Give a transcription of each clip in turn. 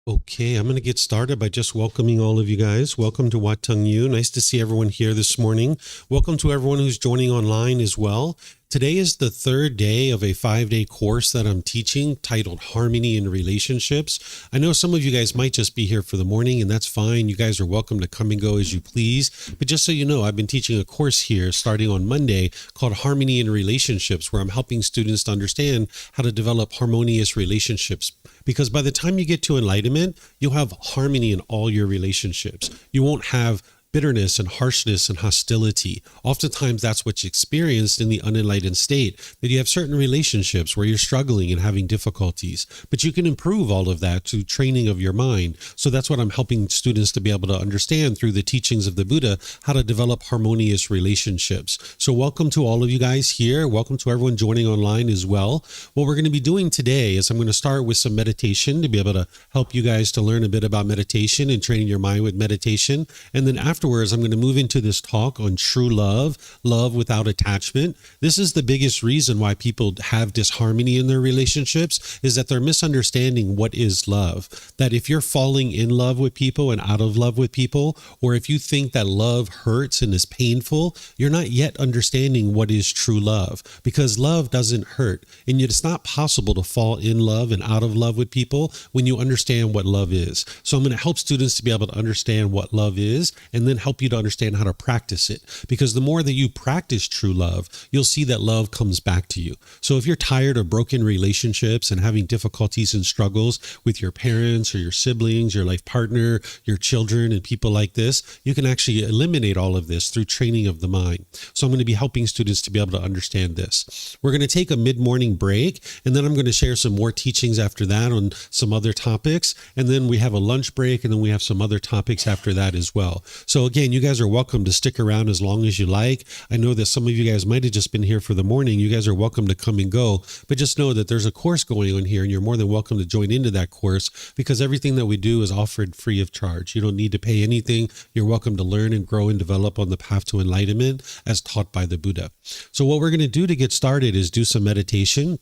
Okay, I'm going to get started by just welcoming all of you guys. Welcome to Wat Tung Yu. Nice to see everyone here this morning. Welcome to everyone who's joining online as well. Today is the third day of a 5-day course that I'm teaching titled Harmony in Relationships. I know some of you guys might just be here for the morning, and that's fine. You guys are welcome to come and go as you please. But just so you know, I've been teaching a course here starting on Monday called Harmony in Relationships, where I'm helping students to understand how to develop harmonious relationships. Because by the time you get to enlightenment, you'll have harmony in all your relationships. You won't have bitterness and harshness and hostility. Oftentimes that's what's experienced in the unenlightened state, that you have certain relationships where you're struggling and having difficulties, but you can improve all of that through training of your mind. So that's what I'm helping students to be able to understand through the teachings of the Buddha, how to develop harmonious relationships. So welcome to all of you guys here. Welcome to everyone joining online as well. What we're going to be doing today is I'm going to start with some meditation to be able to help you guys to learn a bit about meditation and training your mind with meditation. And then afterwards, I'm going to move into this talk on true love, love without attachment. This is the biggest reason why people have disharmony in their relationships, is that they're misunderstanding what is love. That if you're falling in love with people and out of love with people, or if you think that love hurts and is painful, you're not yet understanding what is true love, because love doesn't hurt. And yet it's not possible to fall in love and out of love with people when you understand what love is. So I'm going to help students to be able to understand what love is, and then help you to understand how to practice it. Because the more that you practice true love, you'll see that love comes back to you. So if you're tired of broken relationships and having difficulties and struggles with your parents or your siblings, your life partner, your children, and people like this, you can actually eliminate all of this through training of the mind. So I'm going to be helping students to be able to understand this. We're going to take a mid-morning break, and then I'm going to share some more teachings after that on some other topics. And then we have a lunch break, and then we have some other topics after that as well. So again, you guys are welcome to stick around as long as you like. I know that some of you guys might have just been here for the morning. You guys are welcome to come and go, but just know that there's a course going on here, and you're more than welcome to join into that course, because everything that we do is offered free of charge. You don't need to pay anything. You're welcome to learn and grow and develop on the path to enlightenment as taught by the Buddha. So what we're going to do to get started is do some meditation.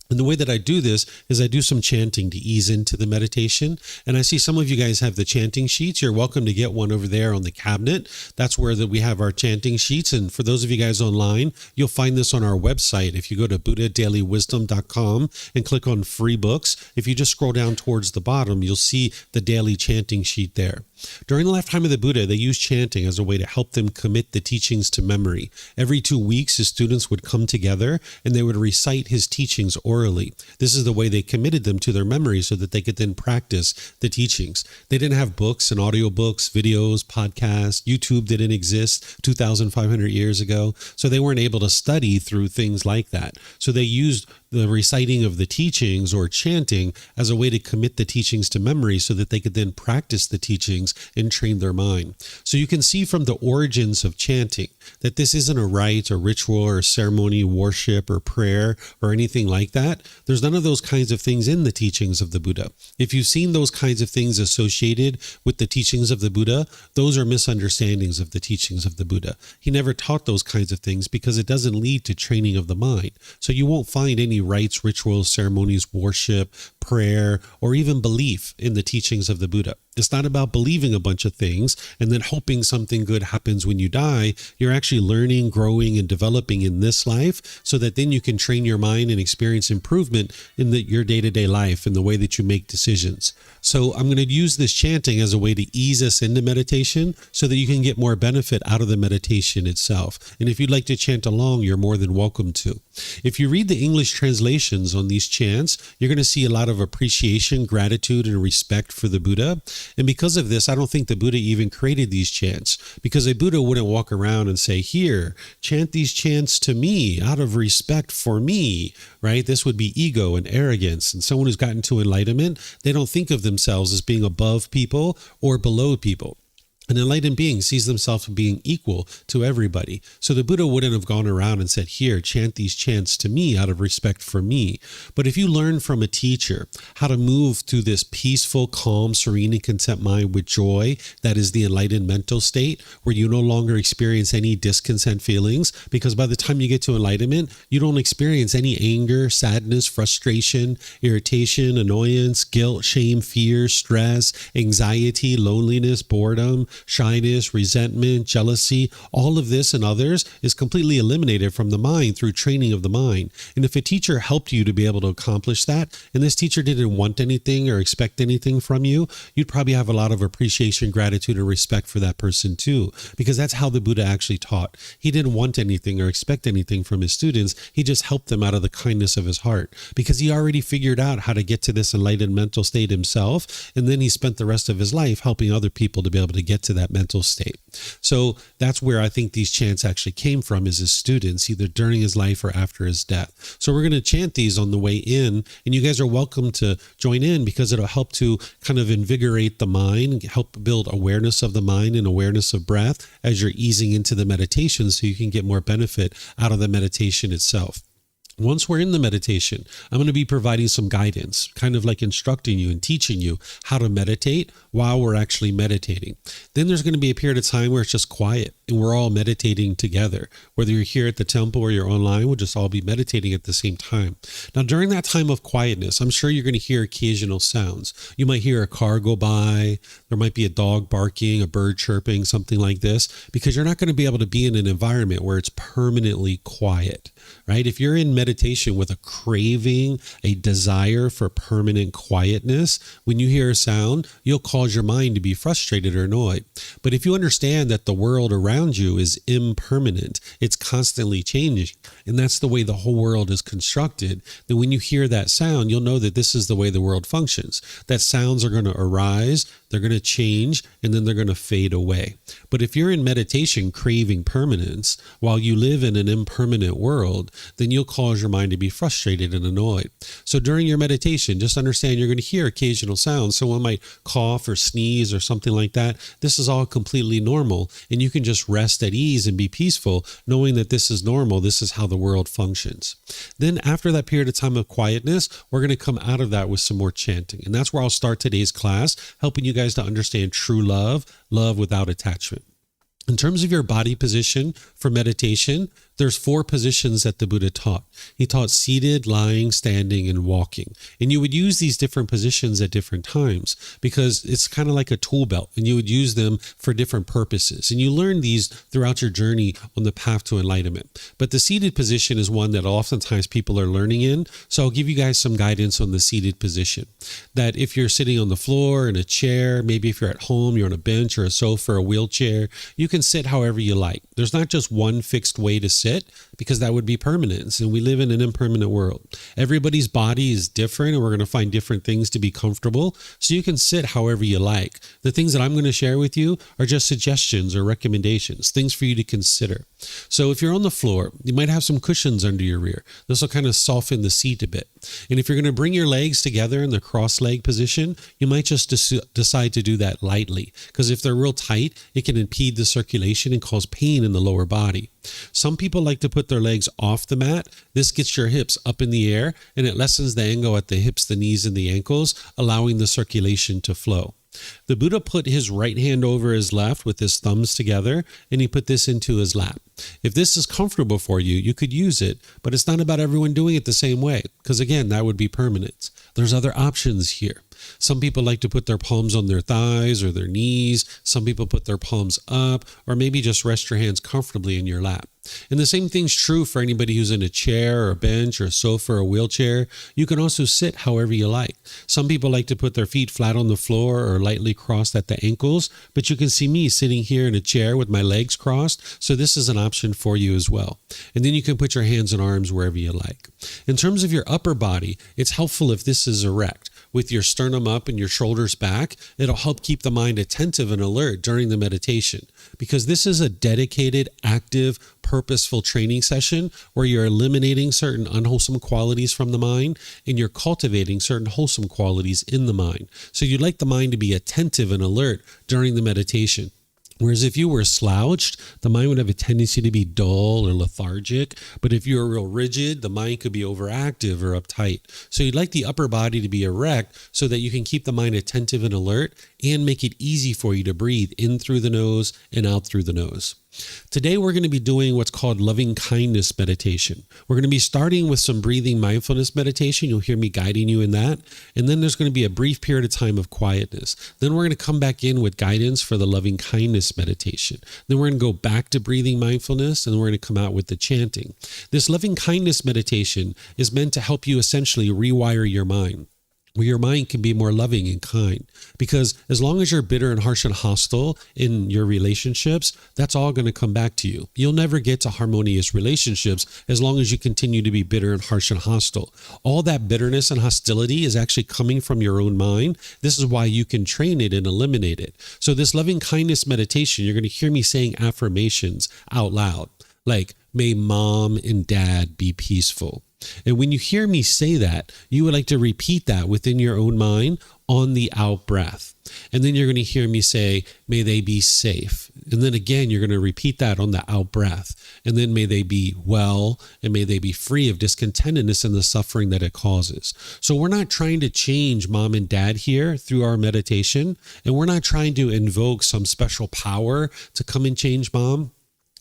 And the way that I do this is I do some chanting to ease into the meditation. And I see some of you guys have the chanting sheets. You're welcome to get one over there on the cabinet. That's where we have our chanting sheets. And for those of you guys online, you'll find this on our website. If you go to buddhadailywisdom.com and click on free books, if you just scroll down towards the bottom, you'll see the daily chanting sheet there. During the lifetime of the Buddha, they used chanting as a way to help them commit the teachings to memory. Every 2 weeks, his students would come together and they would recite his teachings orally. This is the way they committed them to their memory so that they could then practice the teachings. They didn't have books and audiobooks, videos, podcasts. YouTube didn't exist 2,500 years ago. So they weren't able to study through things like that. So they used the reciting of the teachings or chanting as a way to commit the teachings to memory so that they could then practice the teachings and train their mind. So you can see from the origins of chanting that this isn't a rite or ritual or ceremony, worship or prayer or anything like that. There's none of those kinds of things in the teachings of the Buddha. If you've seen those kinds of things associated with the teachings of the Buddha, those are misunderstandings of the teachings of the Buddha. He never taught those kinds of things because it doesn't lead to training of the mind. So you won't find any rites, rituals, ceremonies, worship, prayer, or even belief in the teachings of the Buddha. It's not about believing a bunch of things and then hoping something good happens when you die. You're actually learning, growing, and developing in this life so that then you can train your mind and experience improvement in your day-to-day life and the way that you make decisions. So I'm going to use this chanting as a way to ease us into meditation so that you can get more benefit out of the meditation itself. And if you'd like to chant along, you're more than welcome to. If you read the English translations on these chants, you're going to see a lot of appreciation, gratitude, and respect for the Buddha. And because of this, I don't think the Buddha even created these chants, because a Buddha wouldn't walk around and say, here, chant these chants to me out of respect for me, right? This would be ego and arrogance. And someone who's gotten to enlightenment, they don't think of themselves as being above people or below people. An enlightened being sees themselves being equal to everybody. So the Buddha wouldn't have gone around and said, here, chant these chants to me out of respect for me. But if you learn from a teacher how to move through this peaceful, calm, serene, and content mind with joy, that is the enlightened mental state, where you no longer experience any discontent feelings, because by the time you get to enlightenment, you don't experience any anger, sadness, frustration, irritation, annoyance, guilt, shame, fear, stress, anxiety, loneliness, boredom, shyness, resentment, jealousy. All of this and others is completely eliminated from the mind through training of the mind. And if a teacher helped you to be able to accomplish that, and this teacher didn't want anything or expect anything from you, you'd probably have a lot of appreciation, gratitude, and respect for that person too, because that's how the Buddha actually taught. He didn't want anything or expect anything from his students. He just helped them out of the kindness of his heart, because he already figured out how to get to this enlightened mental state himself. And then he spent the rest of his life helping other people to be able to get to that mental state. So that's where I think these chants actually came from, is his students, either during his life or after his death. So we're going to chant these on the way in, and you guys are welcome to join in, because it'll help to kind of invigorate the mind, help build awareness of the mind and awareness of breath as you're easing into the meditation, so you can get more benefit out of the meditation itself. Once we're in the meditation, I'm going to be providing some guidance, kind of like instructing you and teaching you how to meditate while we're actually meditating. Then there's going to be a period of time where it's just quiet and we're all meditating together. Whether you're here at the temple or you're online, we'll just all be meditating at the same time. Now, during that time of quietness, I'm sure you're going to hear occasional sounds. You might hear a car go by. There might be a dog barking, a bird chirping, something like this, because you're not going to be able to be in an environment where it's permanently quiet, right? If you're in meditation with a craving, a desire for permanent quietness, when you hear a sound, you'll cause your mind to be frustrated or annoyed. But if you understand that the world around you is impermanent, it's constantly changing, and that's the way the whole world is constructed, then when you hear that sound, you'll know that this is the way the world functions. That sounds are going to arise, they're going to change, and then they're going to fade away. But if you're in meditation craving permanence while you live in an impermanent world, then you'll cause your mind to be frustrated and annoyed. So during your meditation, just understand you're going to hear occasional sounds. Someone might cough or sneeze or something like that. This is all completely normal, and you can just rest at ease and be peaceful, knowing that this is normal. This is how the world functions. Then after that period of time of quietness, we're going to come out of that with some more chanting. And that's where I'll start today's class, helping you guys to understand true love, love without attachment. In terms of your body position for meditation, there's 4 positions that the Buddha taught. He taught seated, lying, standing, and walking. And you would use these different positions at different times because it's kind of like a tool belt, and you would use them for different purposes. And you learn these throughout your journey on the path to enlightenment. But the seated position is one that oftentimes people are learning in. So I'll give you guys some guidance on the seated position. That if you're sitting on the floor, in a chair, maybe if you're at home, you're on a bench or a sofa or a wheelchair, you can sit however you like. There's not just one fixed way to sit, because that would be permanence, and we live in an impermanent world. Everybody's body is different, and we're going to find different things to be comfortable, so you can sit however you like. The things that I'm going to share with you are just suggestions or recommendations, things for you to consider. So if you're on the floor, you might have some cushions under your rear. This will kind of soften the seat a bit. And if you're going to bring your legs together in the cross-leg position, you might just decide to do that lightly, because if they're real tight, it can impede the circulation and cause pain in the lower body. Some people like to put their legs off the mat. This gets your hips up in the air, and it lessens the angle at the hips, the knees, and the ankles, allowing the circulation to flow. The Buddha put his right hand over his left with his thumbs together, and he put this into his lap. If this is comfortable for you, you could use it, but it's not about everyone doing it the same way, because again, that would be permanence. There's other options here. Some people like to put their palms on their thighs or their knees. Some people put their palms up, or maybe just rest your hands comfortably in your lap. And the same thing's true for anybody who's in a chair or a bench or a sofa or a wheelchair. You can also sit however you like. Some people like to put their feet flat on the floor or lightly crossed at the ankles, but you can see me sitting here in a chair with my legs crossed, so this is an option for you as well. And then you can put your hands and arms wherever you like. In terms of your upper body, it's helpful if this is erect, with your sternum up and your shoulders back. It'll help keep the mind attentive and alert during the meditation, because this is a dedicated, active, purposeful training session where you're eliminating certain unwholesome qualities from the mind and you're cultivating certain wholesome qualities in the mind. So you'd like the mind to be attentive and alert during the meditation. Whereas if you were slouched, the mind would have a tendency to be dull or lethargic. But if you were real rigid, the mind could be overactive or uptight. So you'd like the upper body to be erect so that you can keep the mind attentive and alert and make it easy for you to breathe in through the nose and out through the nose. Today, we're going to be doing what's called loving kindness meditation. We're going to be starting with some breathing mindfulness meditation. You'll hear me guiding you in that. And then there's going to be a brief period of time of quietness. Then we're going to come back in with guidance for the loving kindness meditation. Then we're going to go back to breathing mindfulness, and we're going to come out with the chanting. This loving kindness meditation is meant to help you essentially rewire your mind, where your mind can be more loving and kind. Because as long as you're bitter and harsh and hostile in your relationships, that's all going to come back to you. You'll never get to harmonious relationships as long as you continue to be bitter and harsh and hostile. All that bitterness and hostility is actually coming from your own mind. This is why you can train it and eliminate it. So this loving kindness meditation, you're going to hear me saying affirmations out loud, like, may mom and dad be peaceful. And when you hear me say that, you would like to repeat that within your own mind on the out breath. And then you're going to hear me say, may they be safe. And then again, you're going to repeat that on the out breath. And then may they be well, and may they be free of discontentedness and the suffering that it causes. So we're not trying to change mom and dad here through our meditation. And we're not trying to invoke some special power to come and change mom.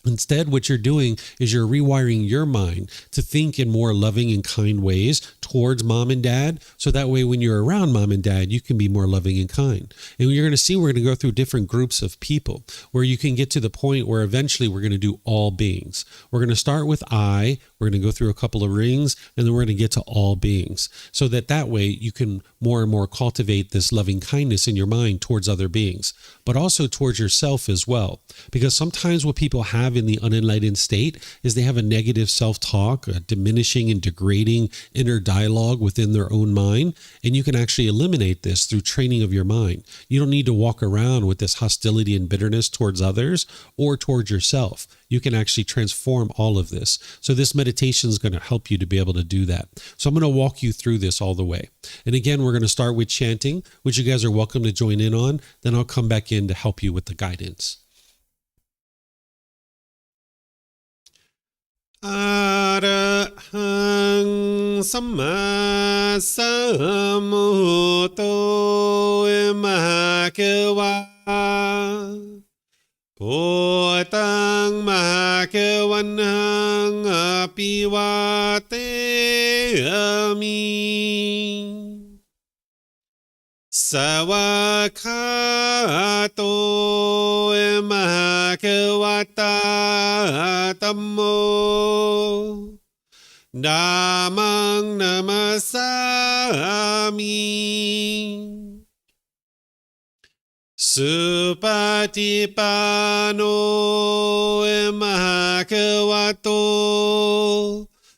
Instead, what you're doing is you're rewiring your mind to think in more loving and kind ways towards mom and dad. So that way, when you're around mom and dad, you can be more loving and kind. And you're going to see we're going to go through different groups of people where you can get to the point where eventually we're going to do all beings. We're going to start with I. We're going to go through a couple of rings, and then we're going to get to all beings. So that way you can more and more cultivate this loving kindness in your mind towards other beings, but also towards yourself as well. Because sometimes what people have in the unenlightened state is they have a negative self-talk, a diminishing and degrading inner dialogue within their own mind. And you can actually eliminate this through training of your mind. You don't need to walk around with this hostility and bitterness towards others or towards yourself. You can actually transform all of this. So this meditation is going to help you to be able to do that. So I'm going to walk you through this all the way. And again, we're going to start with chanting, which you guys are welcome to join in on. Then I'll come back in to help you with the guidance. Arahang Samma Sambuddho Mahakawa Bhutang Mahakavanang Apivateyami Sawakato Mahakavata Tammo Dhammang Namasami Supatipano Mahakavato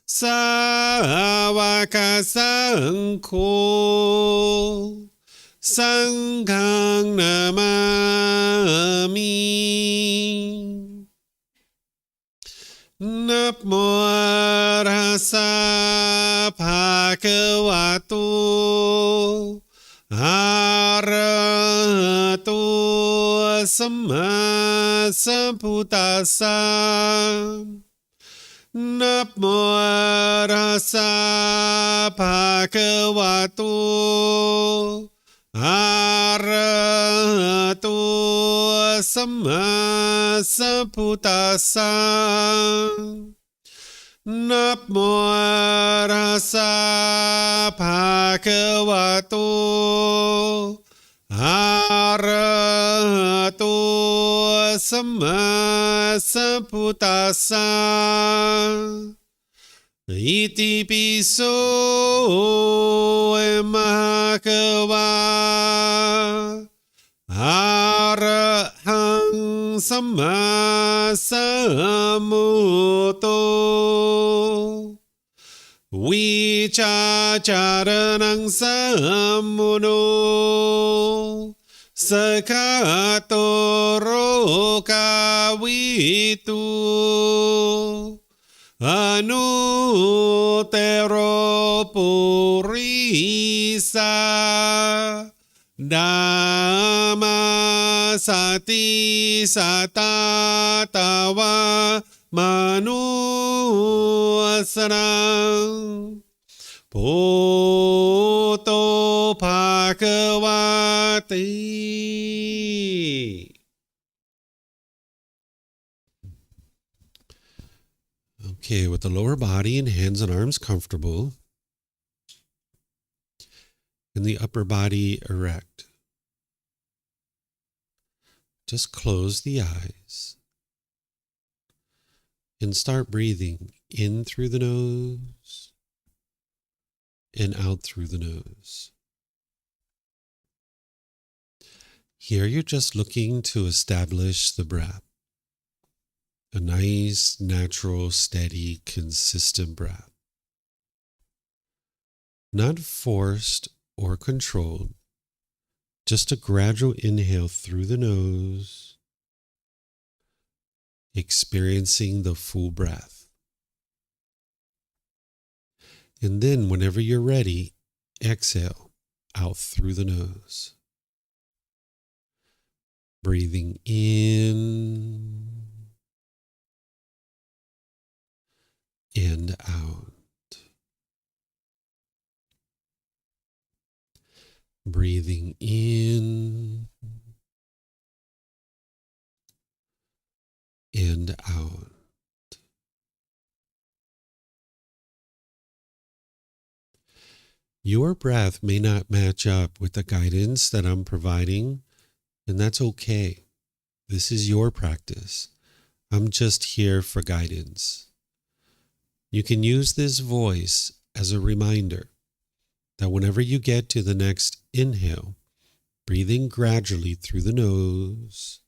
Sawakasangko Sanghang Namami Namo Rasa Bhagavato Arahato Samma Sambuddhassa Namo Rasa Bhagavato Arahato Samma Sambuddhassa Namo Rasa Bhagavato Arahato Samma Sambuddhassa Iti piso Mahakava Arahang Samma Sambuddho Vicacaranang Sammuno Sakato Rokavitu Anutero Purisa Dhamma sati sata tawa manu asana poto bhagavati. Okay, with the lower body and hands and arms comfortable, and the upper body erect, just close the eyes and start breathing in through the nose and out through the nose. Here you're just looking to establish the breath. A nice, natural, steady, consistent breath. Not forced or controlled, just a gradual inhale through the nose, experiencing the full breath. And then whenever you're ready, exhale out through the nose. Breathing in and out. Breathing in and out. Your breath may not match up with the guidance that I'm providing, and that's okay. This is your practice. I'm just here for guidance. You can use this voice as a reminder that whenever you get to the next inhale, breathing gradually through the nose,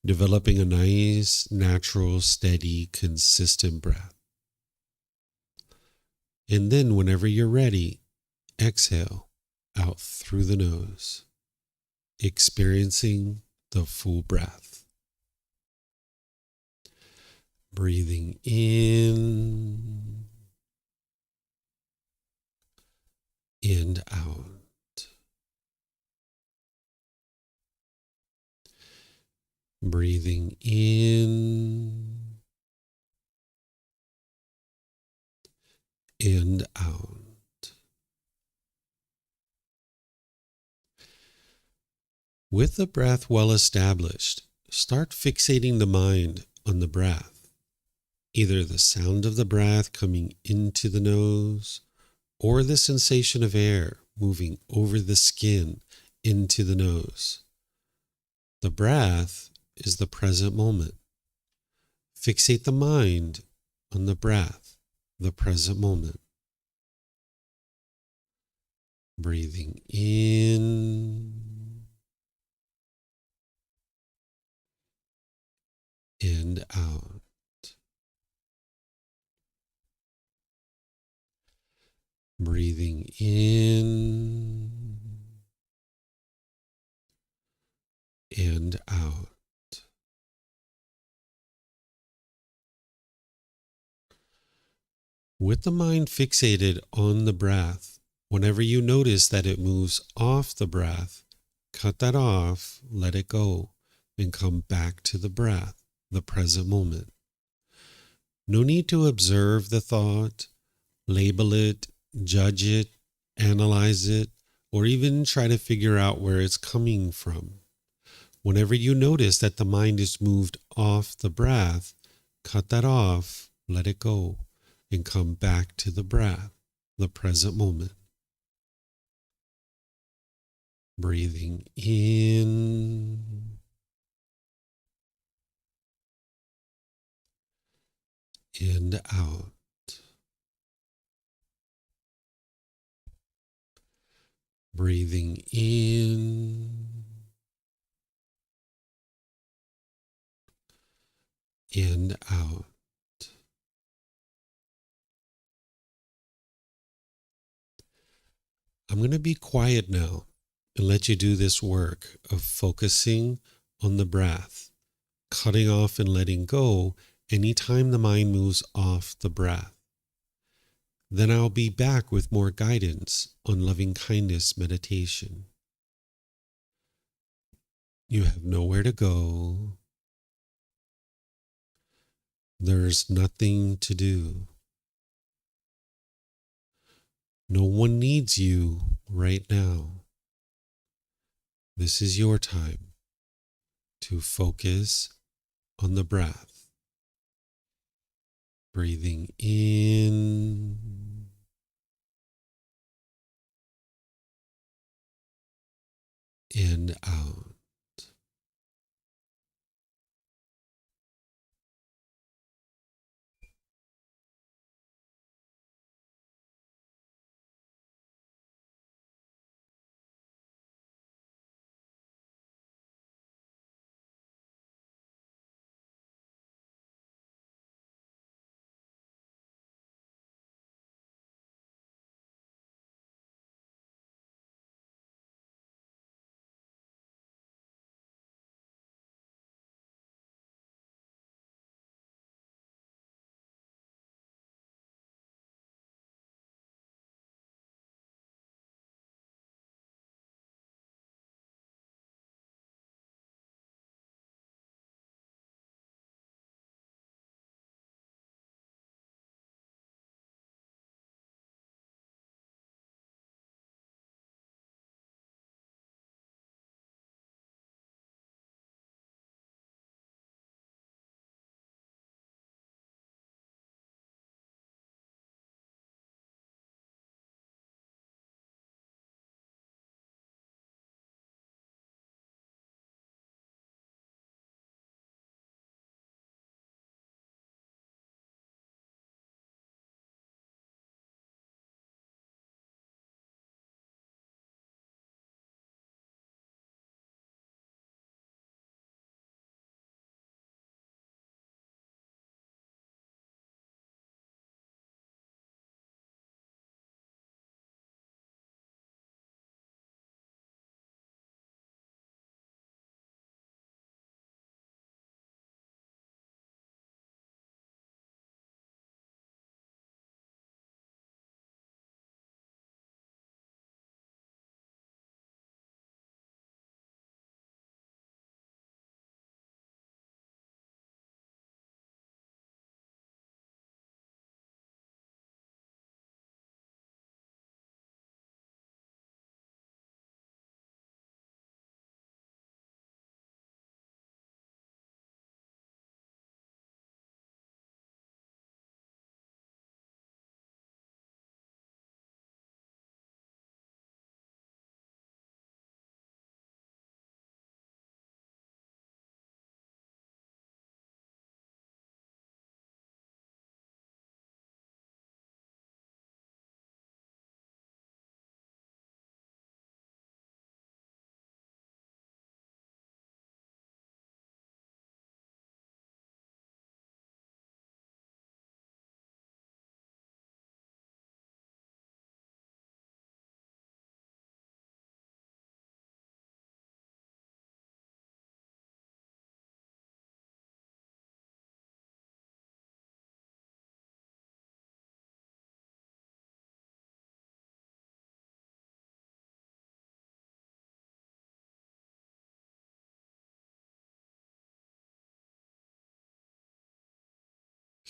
developing a nice, natural, steady, consistent breath. And then whenever you're ready, exhale out through the nose, experiencing the full breath. Breathing in and out. Breathing in and out. With the breath well established, start fixating the mind on the breath, either the sound of the breath coming into the nose or the sensation of air moving over the skin into the nose. The breath is the present moment. Fixate the mind on the breath, the present moment. Breathing in and out. Breathing in and out. With the mind fixated on the breath, whenever you notice that it moves off the breath, cut that off, let it go, and come back to the breath, the present moment. No need to observe the thought, label it, judge it, analyze it, or even try to figure out where it's coming from. Whenever you notice that the mind is moved off the breath, cut that off, let it go, and come back to the breath, the present moment. Breathing in and out. Breathing in and out. I'm going to be quiet now and let you do this work of focusing on the breath, cutting off and letting go anytime the mind moves off the breath. Then I'll be back with more guidance on loving kindness meditation. You have nowhere to go. There's nothing to do. No one needs you right now. This is your time to focus on the breath. Breathing in and out.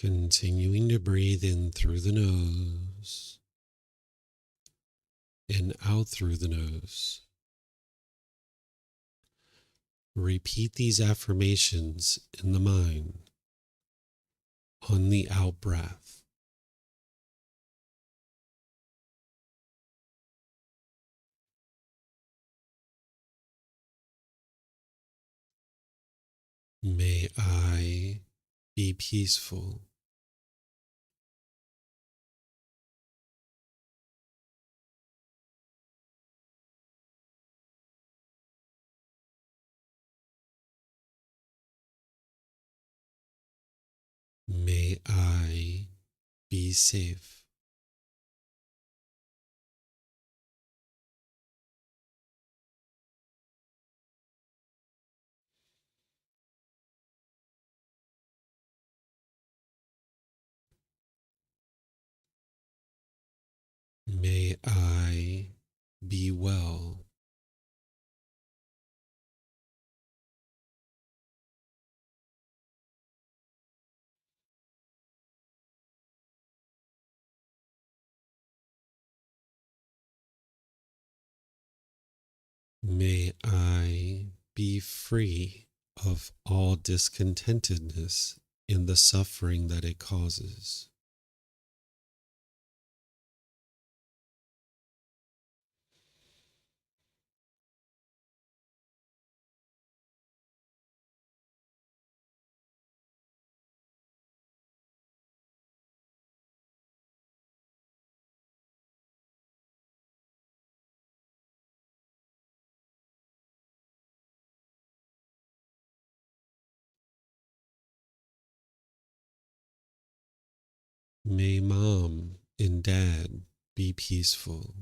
Continuing to breathe in through the nose and out through the nose. Repeat these affirmations in the mind on the out breath. May I be peaceful. May I be safe. May I be well. May I be free of all discontentedness in the suffering that it causes. May mom and dad be peaceful.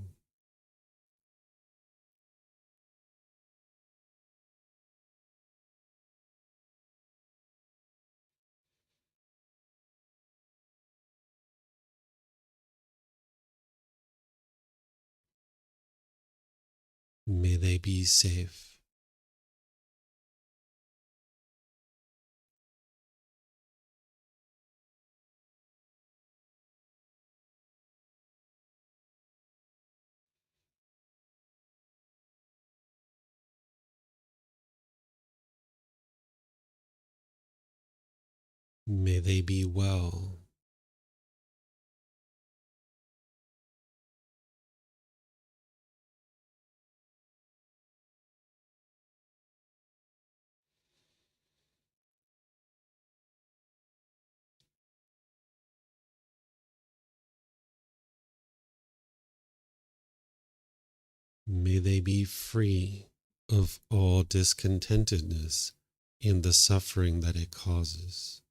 May they be safe. May they be well. May they be free of all discontentedness in the suffering that it causes.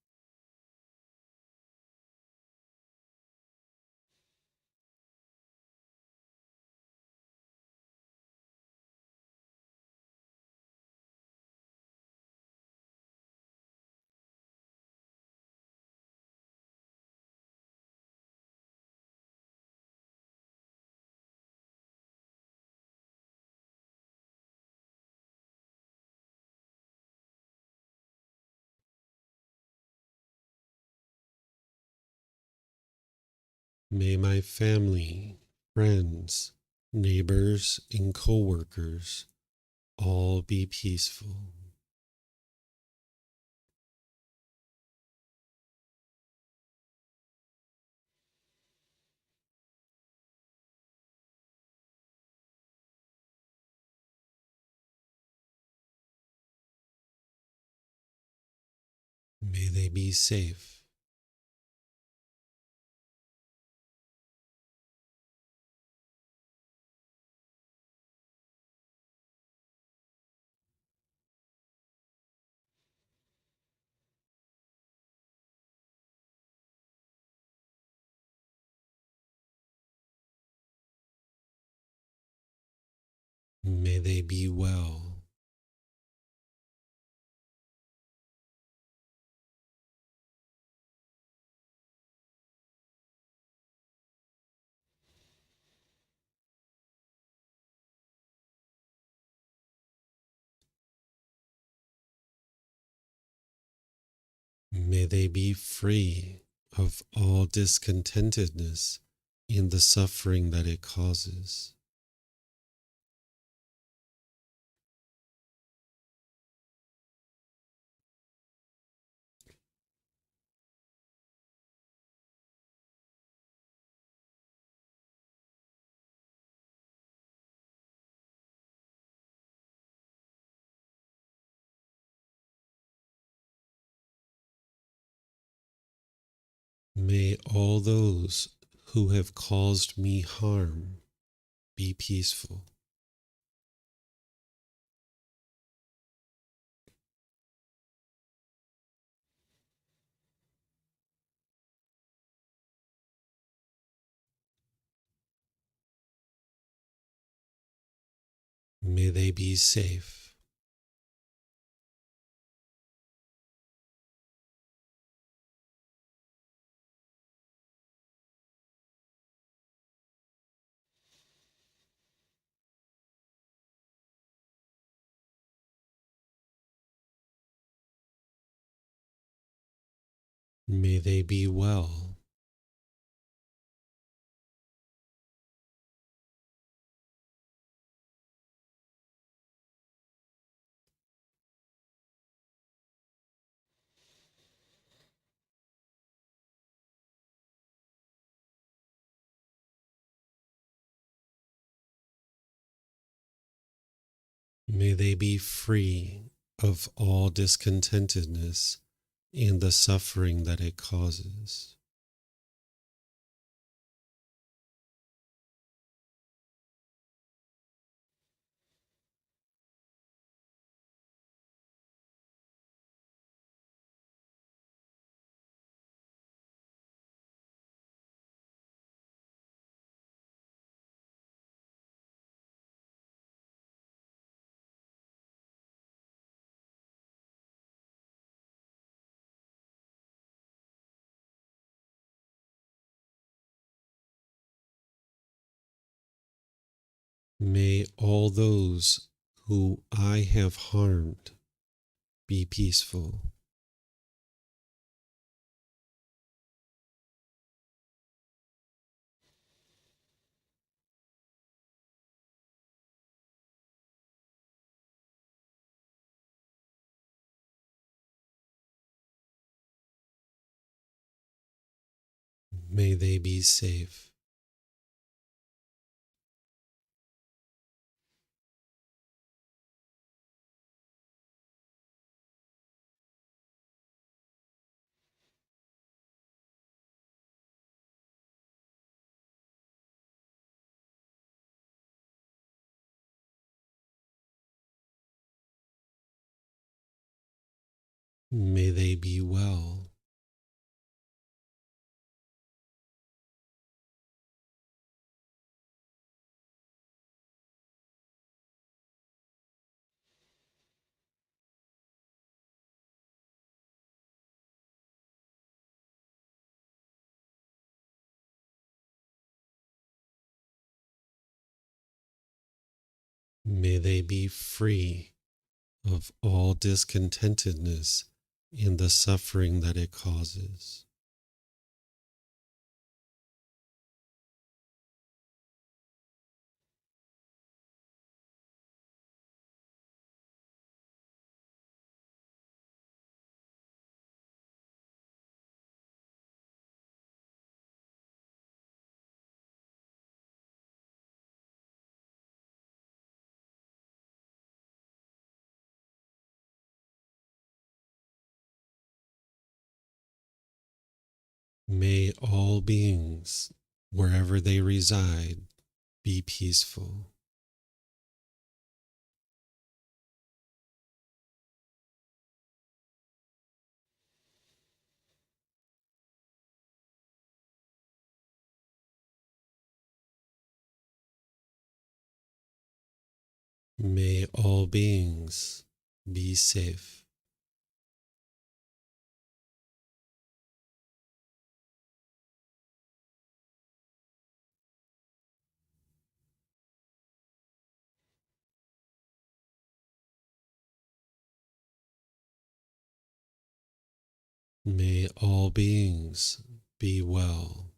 May my family, friends, neighbors, and co-workers all be peaceful. May they be safe. May they be well. May they be free of all discontentedness in the suffering that it causes. May all those who have caused me harm be peaceful. May they be safe. May they be well. May they be free of all discontentedness and the suffering that it causes. May all those who I have harmed be peaceful. May they be safe. May they be well. May they be free of all discontentedness and the suffering that it causes. May all beings, wherever they reside, be peaceful. May all beings be safe. May all beings be well.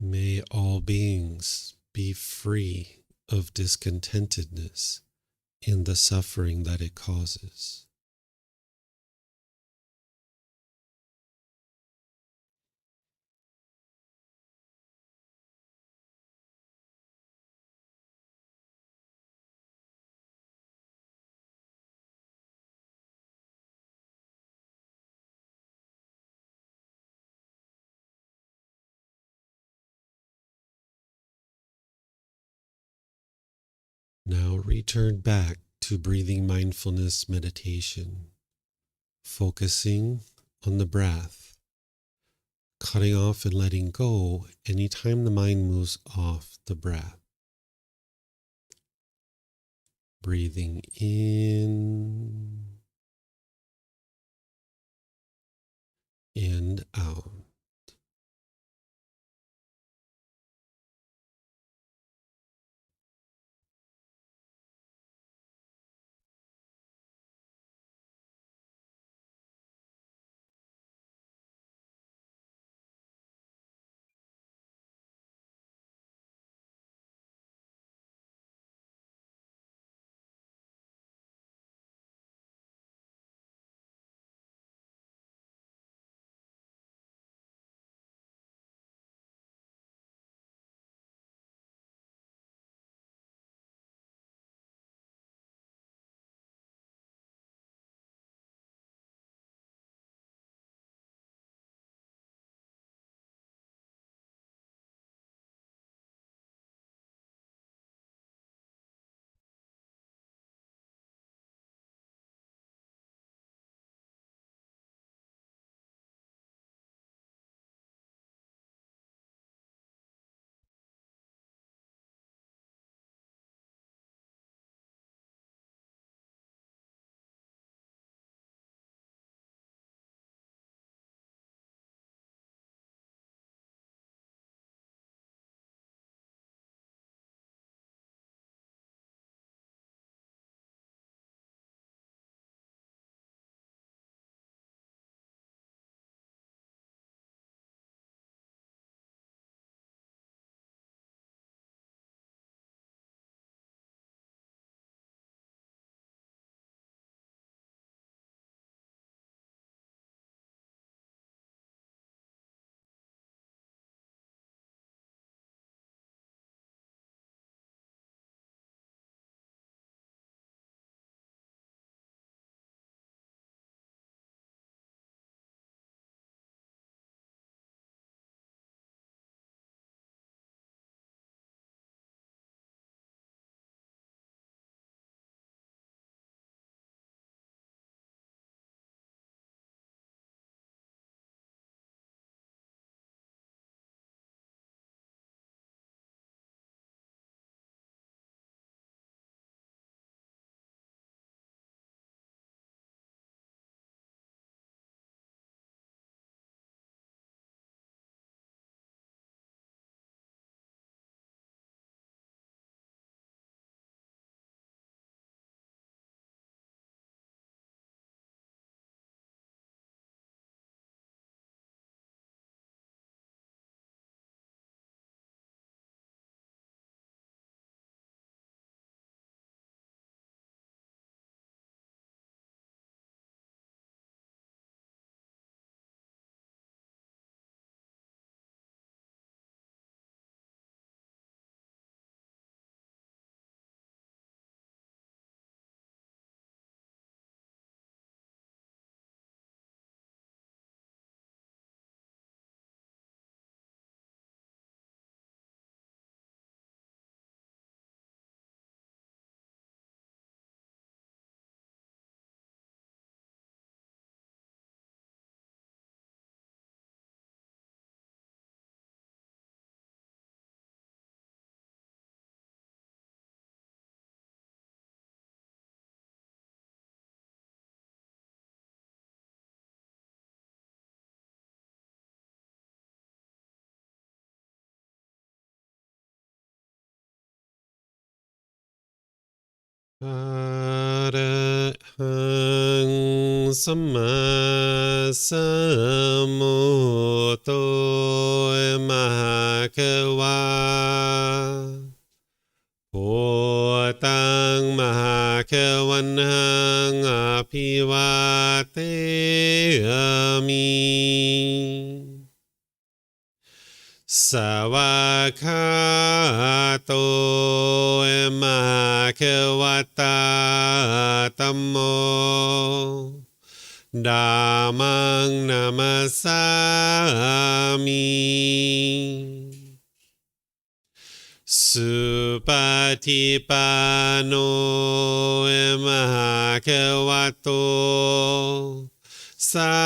May all beings be free of discontentedness and the suffering that it causes. Now return back to breathing mindfulness meditation, focusing on the breath, cutting off and letting go anytime the mind moves off the breath. Breathing in and out. อะระหังสัมมาสัมพุทโธมหาเขวาพุทธังมหาเขวันหังอภิวาเทมิสวากขาโตมหาเขวัตตาธัมโมธัมมังนามัสสามิสุปฏิปันโนมหาเขวัตโตสา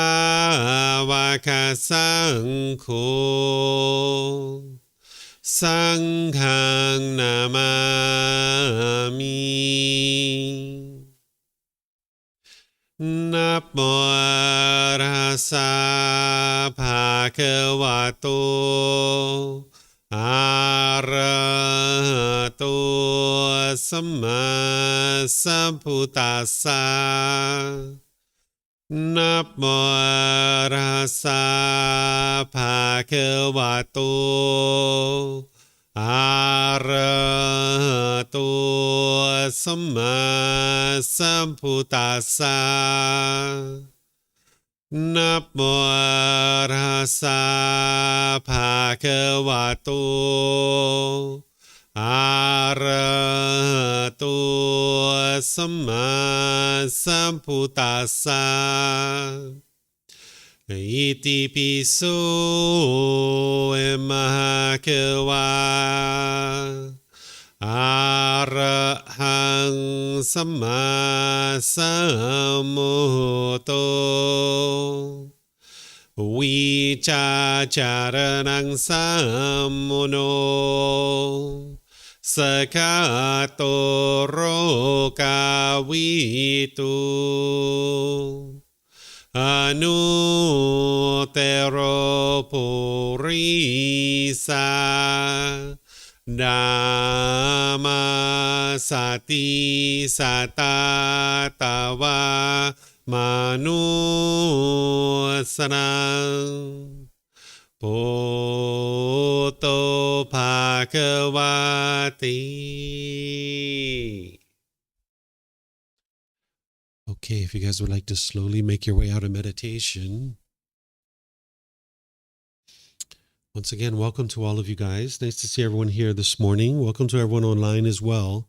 วกสังโฆสังฆังนามามินะโมตัสสะภะคะวะโตอะระหะโตสัมมาสัมพุทธัสสะนะโมตัสสะภะคะวะโตอะระหะโตสัมมาสัมพุทธัสสะนะโมตัสสะภะคะวะโตอะระหะโตสัมมาสัมพุทธัสสะอิติปิโสมหาเขวาอะระหังสัมมาสัมพุทโธวิชาจารนังสัมมุโนสกัตโตโรกาวิตุอนุเตโรปุริสาดามาสติสัตตาตาวามนุสนังพุทโธภะคะวะติ Okay, if you guys would like to slowly make your way out of meditation. Once again, welcome to all of you guys. Nice to see everyone here this morning. Welcome to everyone online as well.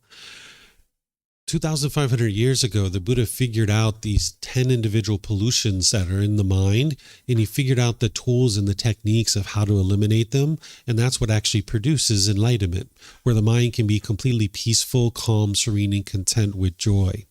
2,500 years ago, the Buddha figured out these 10 individual pollutions that are in the mind, and he figured out the tools and the techniques of how to eliminate them, and that's what actually produces enlightenment, where the mind can be completely peaceful, calm, serene, and content with joy.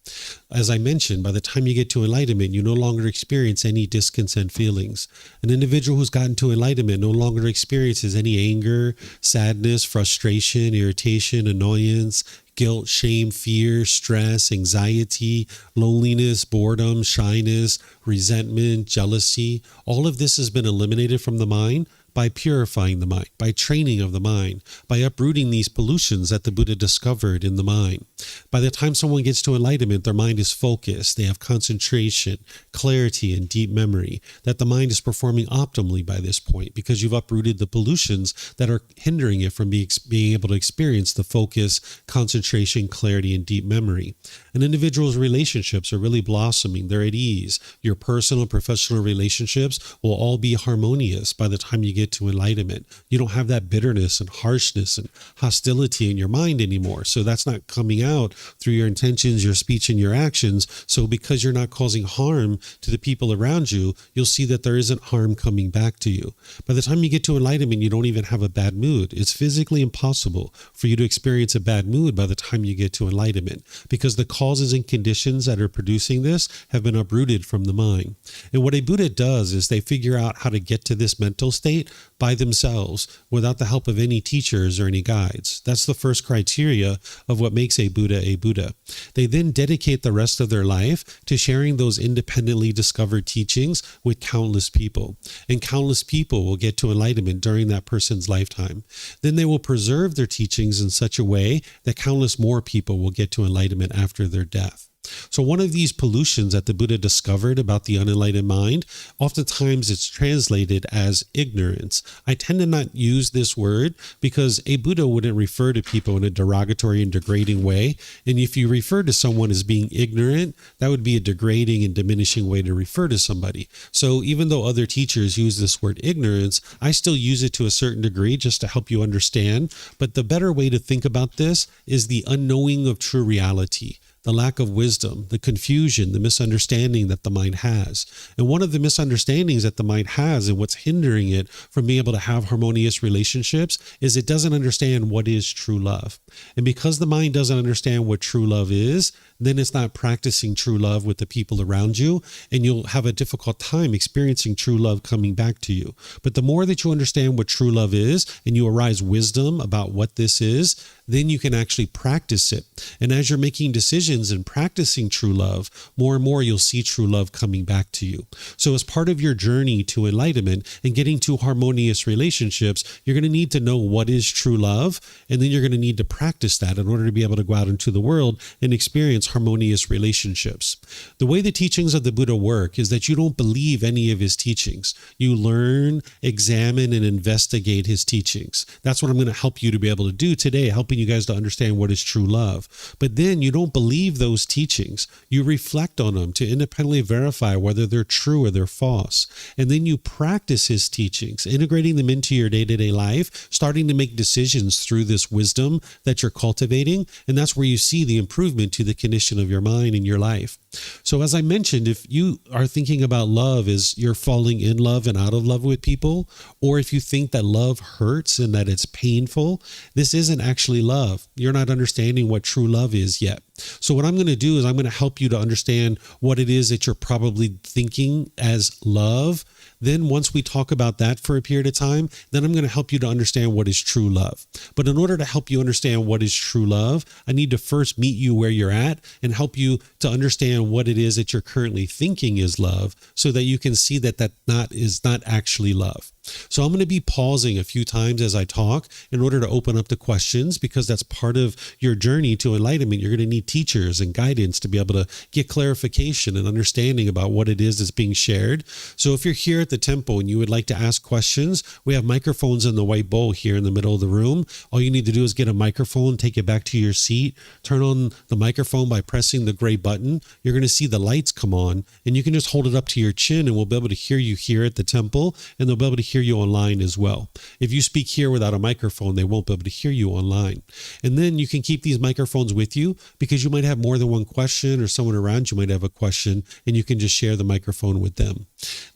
As I mentioned, by the time you get to enlightenment, you no longer experience any discontent feelings. An individual who's gotten to enlightenment no longer experiences any anger, sadness, frustration, irritation, annoyance, guilt, shame, fear, stress, anxiety, loneliness, boredom, shyness, resentment, jealousy. All of this has been eliminated from the mind by purifying the mind, by training of the mind, by uprooting these pollutions that the Buddha discovered in the mind. By the time someone gets to enlightenment, their mind is focused, they have concentration, clarity, and deep memory, that the mind is performing optimally by this point because you've uprooted the pollutions that are hindering it from being able to experience the focus, concentration, clarity, and deep memory. An individual's relationships are really blossoming. They're at ease. Your personal and professional relationships will all be harmonious by the time you get to enlightenment. You don't have that bitterness and harshness and hostility in your mind anymore. So that's not coming out through your intentions, your speech, and your actions. So because you're not causing harm to the people around you, you'll see that there isn't harm coming back to you. By the time you get to enlightenment, you don't even have a bad mood. It's physically impossible for you to experience a bad mood by the time you get to enlightenment because the causes and conditions that are producing this have been uprooted from the mind. And what a Buddha does is they figure out how to get to this mental state by themselves without the help of any teachers or any guides. That's the first criteria of what makes a Buddha a Buddha. They then dedicate the rest of their life to sharing those independently discovered teachings with countless people. And countless people will get to enlightenment during that person's lifetime. Then they will preserve their teachings in such a way that countless more people will get to enlightenment after their death. So one of these pollutions that the Buddha discovered about the unenlightened mind, oftentimes it's translated as ignorance. I tend to not use this word because a Buddha wouldn't refer to people in a derogatory and degrading way. And if you refer to someone as being ignorant, that would be a degrading and diminishing way to refer to somebody. So even though other teachers use this word ignorance, I still use it to a certain degree just to help you understand. But the better way to think about this is the unknowing of true reality, the lack of wisdom, the confusion, the misunderstanding that the mind has. And one of the misunderstandings that the mind has and what's hindering it from being able to have harmonious relationships is it doesn't understand what is true love. And because the mind doesn't understand what true love is, then it's not practicing true love with the people around you, and you'll have a difficult time experiencing true love coming back to you. But the more that you understand what true love is and you arise wisdom about what this is, then you can actually practice it. And as you're making decisions and practicing true love, more and more you'll see true love coming back to you. So as part of your journey to enlightenment and getting to harmonious relationships, you're going to need to know what is true love, and then you're going to need to practice that in order to be able to go out into the world and experience harmonious relationships. The way the teachings of the Buddha work is that you don't believe any of his teachings. You learn, examine, and investigate his teachings. That's what I'm going to help you to be able to do today, helping you guys to understand what is true love. But then you don't believe those teachings. You reflect on them to independently verify whether they're true or they're false. And then you practice his teachings, integrating them into your day-to-day life, starting to make decisions through this wisdom that you're cultivating. And that's where you see the improvement to the condition of your mind and your life. So as I mentioned, if you are thinking about love as you're falling in love and out of love with people, or if you think that love hurts and that it's painful, this isn't actually love. You're not understanding what true love is yet. So what I'm going to do is I'm going to help you to understand what it is that you're probably thinking as love. Then once we talk about that for a period of time, then I'm going to help you to understand what is true love. But in order to help you understand what is true love, I need to first meet you where you're at and help you to understand what it is that you're currently thinking is love so that you can see that is not actually love. So I'm going to be pausing a few times as I talk in order to open up the questions, because that's part of your journey to enlightenment. You're going to need teachers and guidance to be able to get clarification and understanding about what it is that's being shared. So if you're here at the temple and you would like to ask questions, we have microphones in the white bowl here in the middle of the room. All you need to do is get a microphone, take it back to your seat, turn on the microphone by pressing the gray button. You're going to see the lights come on, and you can just hold it up to your chin and we'll be able to hear you here at the temple, and they'll be able to hear you online as well. If you speak here without a microphone, they won't be able to hear you online. And then you can keep these microphones with you because you might have more than one question, or someone around you might have a question, and you can just share the microphone with them.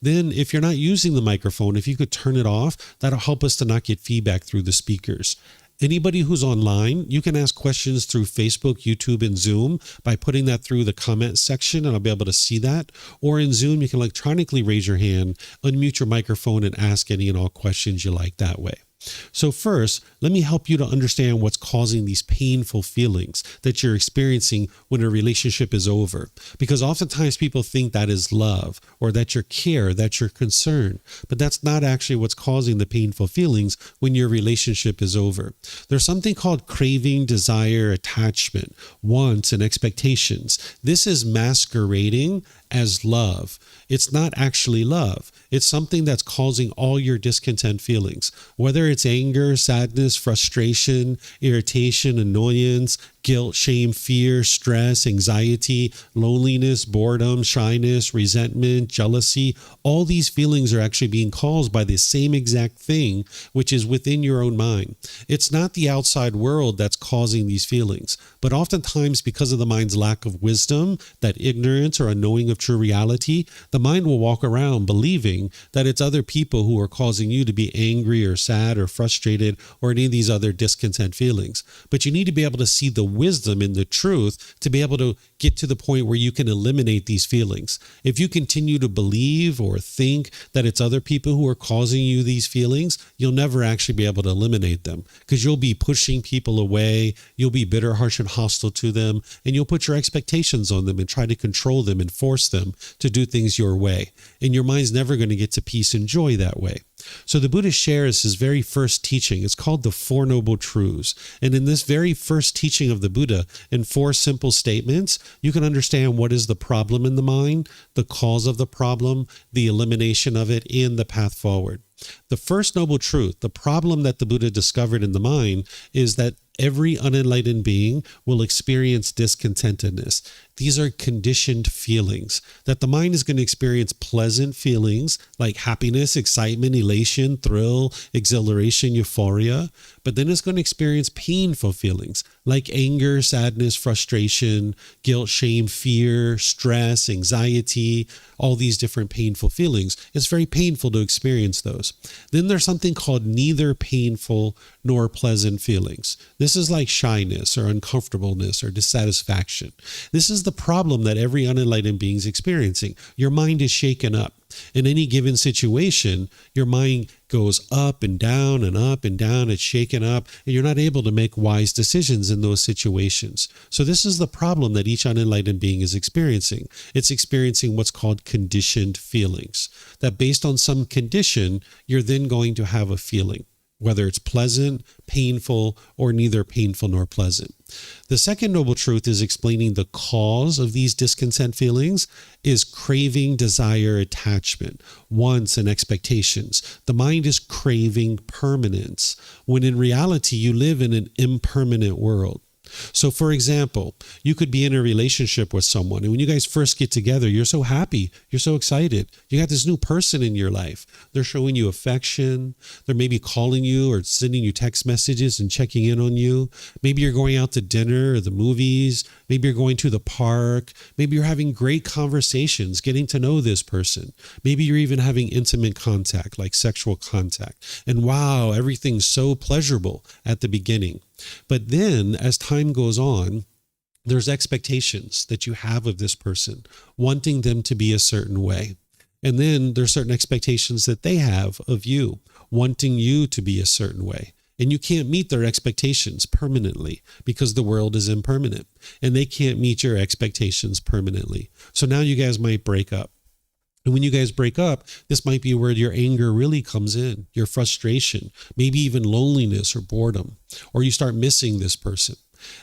Then if you're not using the microphone, if you could turn it off, that'll help us to not get feedback through the speakers. Anybody who's online, you can ask questions through Facebook, YouTube, and Zoom by putting that through the comment section, and I'll be able to see that. Or in Zoom, you can electronically raise your hand, unmute your microphone, and ask any and all questions you like that way. So first, let me help you to understand what's causing these painful feelings that you're experiencing when a relationship is over. Because oftentimes people think that is love, or that your care, that your concern, but that's not actually what's causing the painful feelings when your relationship is over. There's something called craving, desire, attachment, wants, and expectations. This is masquerading as love. It's not actually love. It's something that's causing all your discontent feelings, whether it's anger, sadness, frustration, irritation, annoyance, guilt, shame, fear, stress, anxiety, loneliness, boredom, shyness, resentment, jealousy. All these feelings are actually being caused by the same exact thing, which is within your own mind. It's not the outside world that's causing these feelings, but oftentimes because of the mind's lack of wisdom, that ignorance or unknowing of true reality, the mind will walk around believing that it's other people who are causing you to be angry or sad or frustrated or any of these other discontent feelings. But you need to be able to see the wisdom and the truth to be able to get to the point where you can eliminate these feelings. If you continue to believe or think that it's other people who are causing you these feelings, you'll never actually be able to eliminate them, because you'll be pushing people away. You'll be bitter, harsh, and hostile to them, and you'll put your expectations on them and try to control them and force them to do things your way. And your mind's never going to get to peace and joy that way. So the Buddha shares his very first teaching. It's called the Four Noble Truths. And in this very first teaching of the Buddha, in 4 simple statements, you can understand what is the problem in the mind, the cause of the problem, the elimination of it, and the path forward. The first noble truth, the problem that the Buddha discovered in the mind, is that every unenlightened being will experience discontentedness. These are conditioned feelings, that the mind is going to experience pleasant feelings like happiness, excitement, elation, thrill, exhilaration, euphoria, but then it's going to experience painful feelings like anger, sadness, frustration, guilt, shame, fear, stress, anxiety, all these different painful feelings. It's very painful to experience those. Then there's something called neither painful nor pleasant feelings. This is like shyness or uncomfortableness or dissatisfaction. This is the problem that every unenlightened being is experiencing. Your mind is shaken up. In any given situation, your mind goes up and down and up and down. It's shaken up, and you're not able to make wise decisions in those situations. So this is the problem that each unenlightened being is experiencing. It's experiencing what's called conditioned feelings, that based on some condition, you're then going to have a feeling, whether it's pleasant, painful, or neither painful nor pleasant. The second noble truth is explaining the cause of these discontent feelings is craving, desire, attachment, wants, and expectations. The mind is craving permanence, when in reality you live in an impermanent world. So for example, you could be in a relationship with someone, and when you guys first get together, you're so happy, you're so excited. You got this new person in your life. They're showing you affection. They're maybe calling you or sending you text messages and checking in on you. Maybe you're going out to dinner or the movies. Maybe you're going to the park. Maybe you're having great conversations, getting to know this person. Maybe you're even having intimate contact, like sexual contact. And wow, everything's so pleasurable at the beginning. But then as time goes on, there's expectations that you have of this person, wanting them to be a certain way. And then there's certain expectations that they have of you, wanting you to be a certain way. And you can't meet their expectations permanently because the world is impermanent, and they can't meet your expectations permanently. So now you guys might break up. And when you guys break up, this might be where your anger really comes in, your frustration, maybe even loneliness or boredom, or you start missing this person.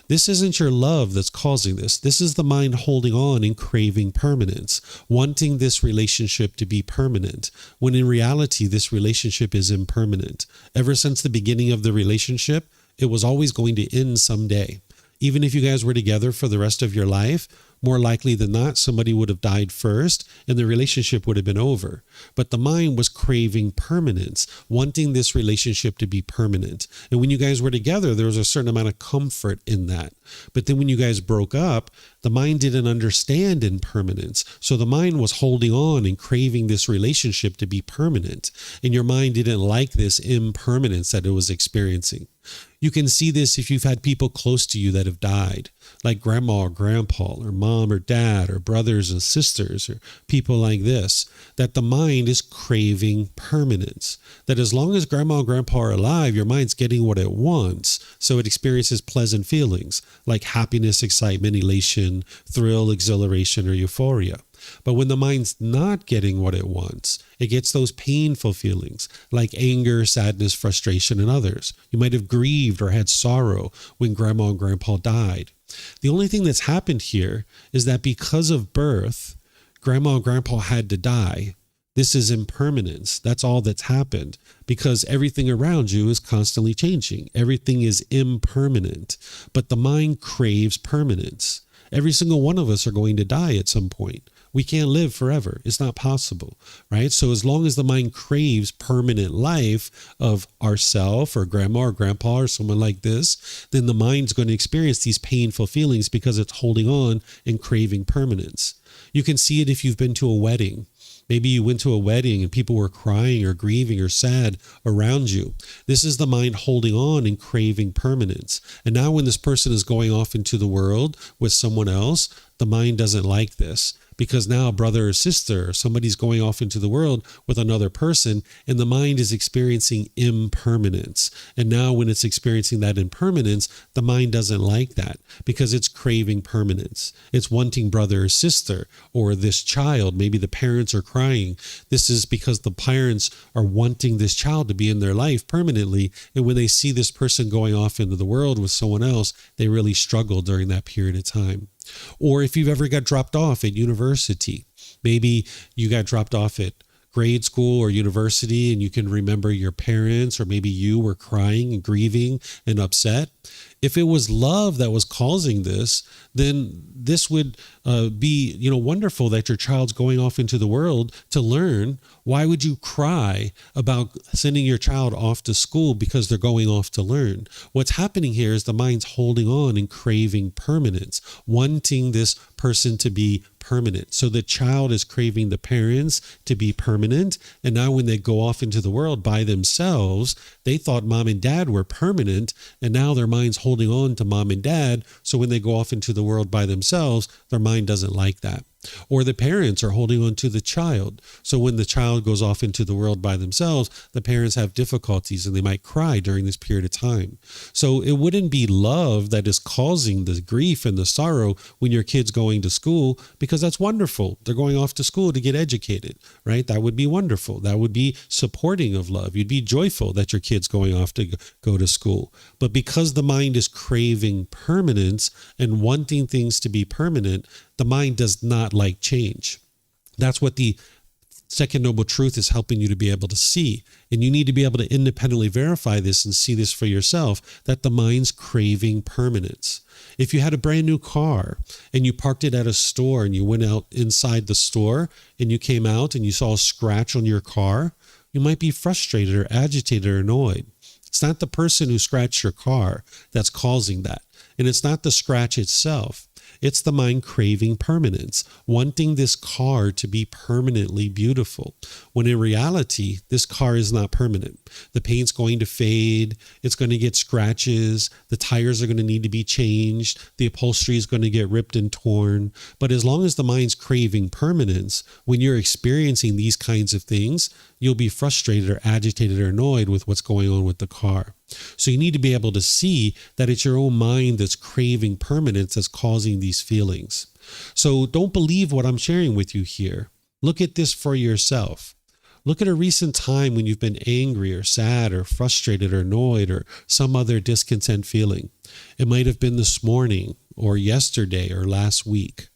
This isn't your love that's causing this. This is the mind holding on and craving permanence, wanting this relationship to be permanent, when in reality, this relationship is impermanent. Ever since the beginning of the relationship, it was always going to end someday. Even if you guys were together for the rest of your life, more likely than not, somebody would have died first and the relationship would have been over. But the mind was craving permanence, wanting this relationship to be permanent. And when you guys were together, there was a certain amount of comfort in that. But then when you guys broke up, the mind didn't understand impermanence. So the mind was holding on and craving this relationship to be permanent. And your mind didn't like this impermanence that it was experiencing. You can see this if you've had people close to you that have died, like grandma or grandpa or mom or dad or brothers and sisters or people like this, that the mind is craving permanence. That as long as grandma and grandpa are alive, your mind's getting what it wants. So it experiences pleasant feelings like happiness, excitement, elation, thrill, exhilaration, or euphoria. But when the mind's not getting what it wants, it gets those painful feelings like anger, sadness, frustration, and others. You might have grieved or had sorrow when grandma and grandpa died. The only thing that's happened here is that because of birth, grandma and grandpa had to die. This is impermanence. That's all that's happened, because everything around you is constantly changing. Everything is impermanent, but the mind craves permanence. Every single one of us are going to die at some point. We can't live forever. It's not possible, right? So as long as the mind craves permanent life of ourself or grandma or grandpa or someone like this, then the mind's going to experience these painful feelings because it's holding on and craving permanence. You can see it if you've been to a wedding. Maybe you went to a wedding and people were crying or grieving or sad around you. This is the mind holding on and craving permanence. And now when this person is going off into the world with someone else, the mind doesn't like this, because now a brother or sister or somebody's going off into the world with another person, and the mind is experiencing impermanence. And now when it's experiencing that impermanence, the mind doesn't like that because it's craving permanence. It's wanting brother or sister or this child. Maybe the parents are crying. This is because the parents are wanting this child to be in their life permanently. And when they see this person going off into the world with someone else, they really struggle during that period of time. Or if you've ever got dropped off at university, maybe you got dropped off at grade school or university and you can remember your parents, or maybe you were crying and grieving and upset. If it was love that was causing this, then this would be, wonderful that your child's going off into the world to learn. Why would you cry about sending your child off to school because they're going off to learn? What's happening here is the mind's holding on and craving permanence, wanting this person to be permanent. So the child is craving the parents to be permanent. And now when they go off into the world by themselves, they thought mom and dad were permanent. And now their mind's holding on to mom and dad. So when they go off into the world by themselves, their mind doesn't like that. Or the parents are holding on to the child. So when the child goes off into the world by themselves, the parents have difficulties and they might cry during this period of time. So it wouldn't be love that is causing the grief and the sorrow when your kid's going to school, because that's wonderful. They're going off to school to get educated, right? That would be wonderful. That would be supporting of love. You'd be joyful that your kid's going off to go to school. But because the mind is craving permanence and wanting things to be permanent, the mind does not like change. That's what the second noble truth is helping you to be able to see. And you need to be able to independently verify this and see this for yourself, that the mind's craving permanence. If you had a brand new car and you parked it at a store and you went out inside the store and you came out and you saw a scratch on your car, you might be frustrated or agitated or annoyed. It's not the person who scratched your car that's causing that. And it's not the scratch itself. It's the mind craving permanence, wanting this car to be permanently beautiful, when in reality, this car is not permanent. The paint's going to fade. It's going to get scratches. The tires are going to need to be changed. The upholstery is going to get ripped and torn. But as long as the mind's craving permanence, when you're experiencing these kinds of things, you'll be frustrated or agitated or annoyed with what's going on with the car. So you need to be able to see that it's your own mind that's craving permanence that's causing these feelings. So don't believe what I'm sharing with you here. Look at this for yourself. Look at a recent time when you've been angry or sad or frustrated or annoyed or some other discontent feeling. It might have been this morning or yesterday or last week.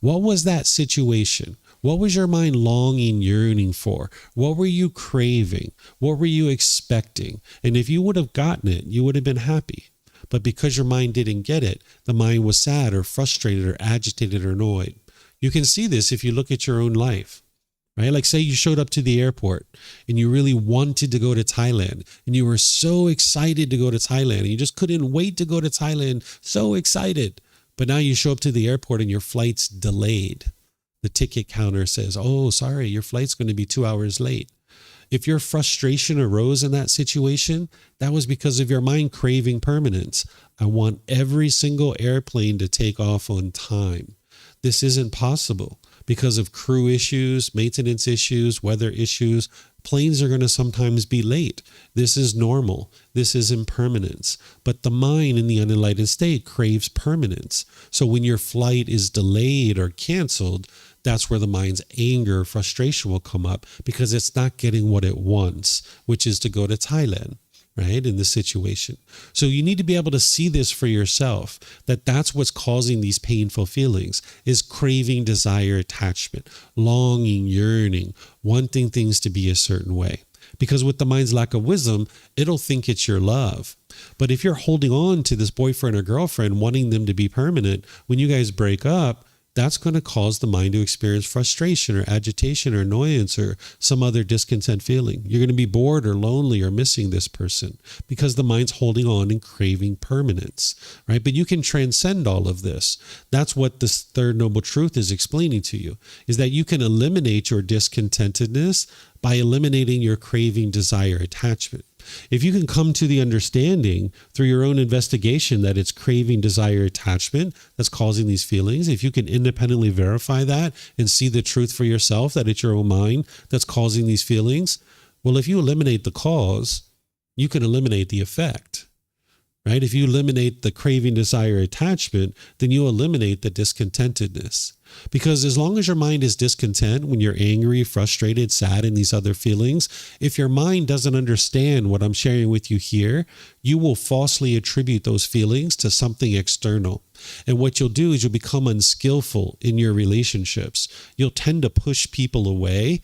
What was that situation? What was your mind longing, yearning for? What were you craving? What were you expecting? And if you would have gotten it, you would have been happy. But because your mind didn't get it, the mind was sad or frustrated or agitated or annoyed. You can see this if you look at your own life, right? Like say you showed up to the airport and you really wanted to go to Thailand and you were so excited to go to Thailand and you just couldn't wait to go to Thailand, so excited. But now you show up to the airport and your flight's delayed. The ticket counter says, oh, sorry, your flight's going to be 2 hours late. If your frustration arose in that situation, that was because of your mind craving permanence. I want every single airplane to take off on time. This isn't possible because of crew issues, maintenance issues, weather issues. Planes are going to sometimes be late. This is normal. This is impermanence. But the mind in the unenlightened state craves permanence. So when your flight is delayed or canceled, that's where the mind's anger, frustration will come up because it's not getting what it wants, which is to go to Thailand, right, in this situation. So you need to be able to see this for yourself, that that's what's causing these painful feelings, is craving, desire, attachment, longing, yearning, wanting things to be a certain way. Because with the mind's lack of wisdom, it'll think it's your love. But if you're holding on to this boyfriend or girlfriend, wanting them to be permanent, when you guys break up, that's going to cause the mind to experience frustration or agitation or annoyance or some other discontent feeling. You're going to be bored or lonely or missing this person because the mind's holding on and craving permanence, right? But you can transcend all of this. That's what this third noble truth is explaining to you, is that you can eliminate your discontentedness by eliminating your craving, desire, attachment. If you can come to the understanding through your own investigation that it's craving, desire, attachment that's causing these feelings, if you can independently verify that and see the truth for yourself that it's your own mind that's causing these feelings, well, if you eliminate the cause, you can eliminate the effect, right? If you eliminate the craving, desire, attachment, then you eliminate the discontentedness. Because as long as your mind is discontent, when you're angry, frustrated, sad, and these other feelings, if your mind doesn't understand what I'm sharing with you here, you will falsely attribute those feelings to something external. And what you'll do is you'll become unskillful in your relationships. You'll tend to push people away.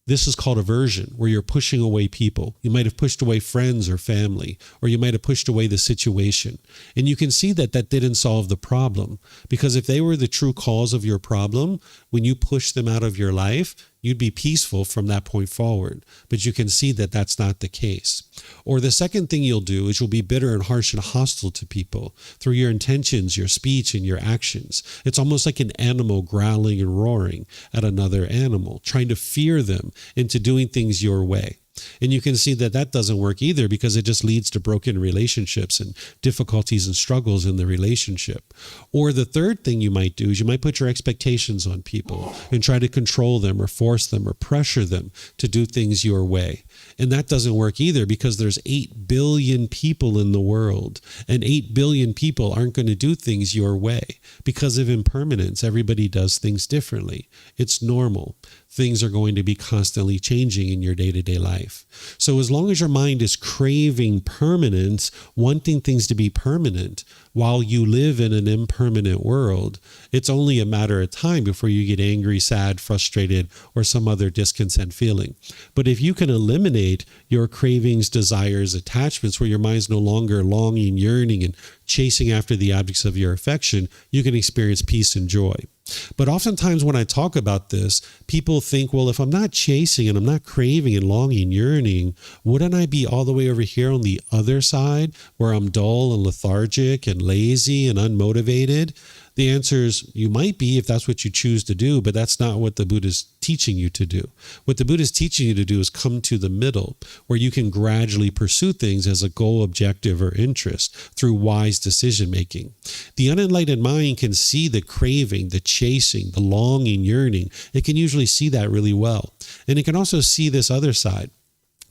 This is called aversion, where you're pushing away people. You might have pushed away friends or family, or you might have pushed away the situation. And you can see that that didn't solve the problem, because if they were the true cause of your problem, when you push them out of your life, you'd be peaceful from that point forward. But you can see that that's not the case. Or the second thing you'll do is you'll be bitter and harsh and hostile to people through your intentions, your speech, and your actions. It's almost like an animal growling and roaring at another animal, trying to fear them into doing things your way. And you can see that that doesn't work either, because it just leads to broken relationships and difficulties and struggles in the relationship. Or the third thing you might do is you might put your expectations on people and try to control them or force them or pressure them to do things your way. And that doesn't work either, because there's 8 billion people in the world, and 8 billion people aren't going to do things your way because of impermanence. Everybody does things differently. It's normal. Things are going to be constantly changing in your day-to-day life. So as long as your mind is craving permanence, wanting things to be permanent, while you live in an impermanent world, it's only a matter of time before you get angry, sad, frustrated, or some other discontent feeling. But if you can eliminate your cravings, desires, attachments, where your mind's no longer longing, yearning, and chasing after the objects of your affection, you can experience peace and joy. But oftentimes when I talk about this, people think, well, if I'm not chasing and I'm not craving and longing, yearning, wouldn't I be all the way over here on the other side where I'm dull and lethargic and lazy and unmotivated? The answer is you might be, if that's what you choose to do, but that's not what the Buddha's teaching you to do. What the Buddha's teaching you to do is come to the middle, where you can gradually pursue things as a goal, objective, or interest through wise decision making. The unenlightened mind can see the craving, the chasing, the longing, yearning. It can usually see that really well. And it can also see this other side,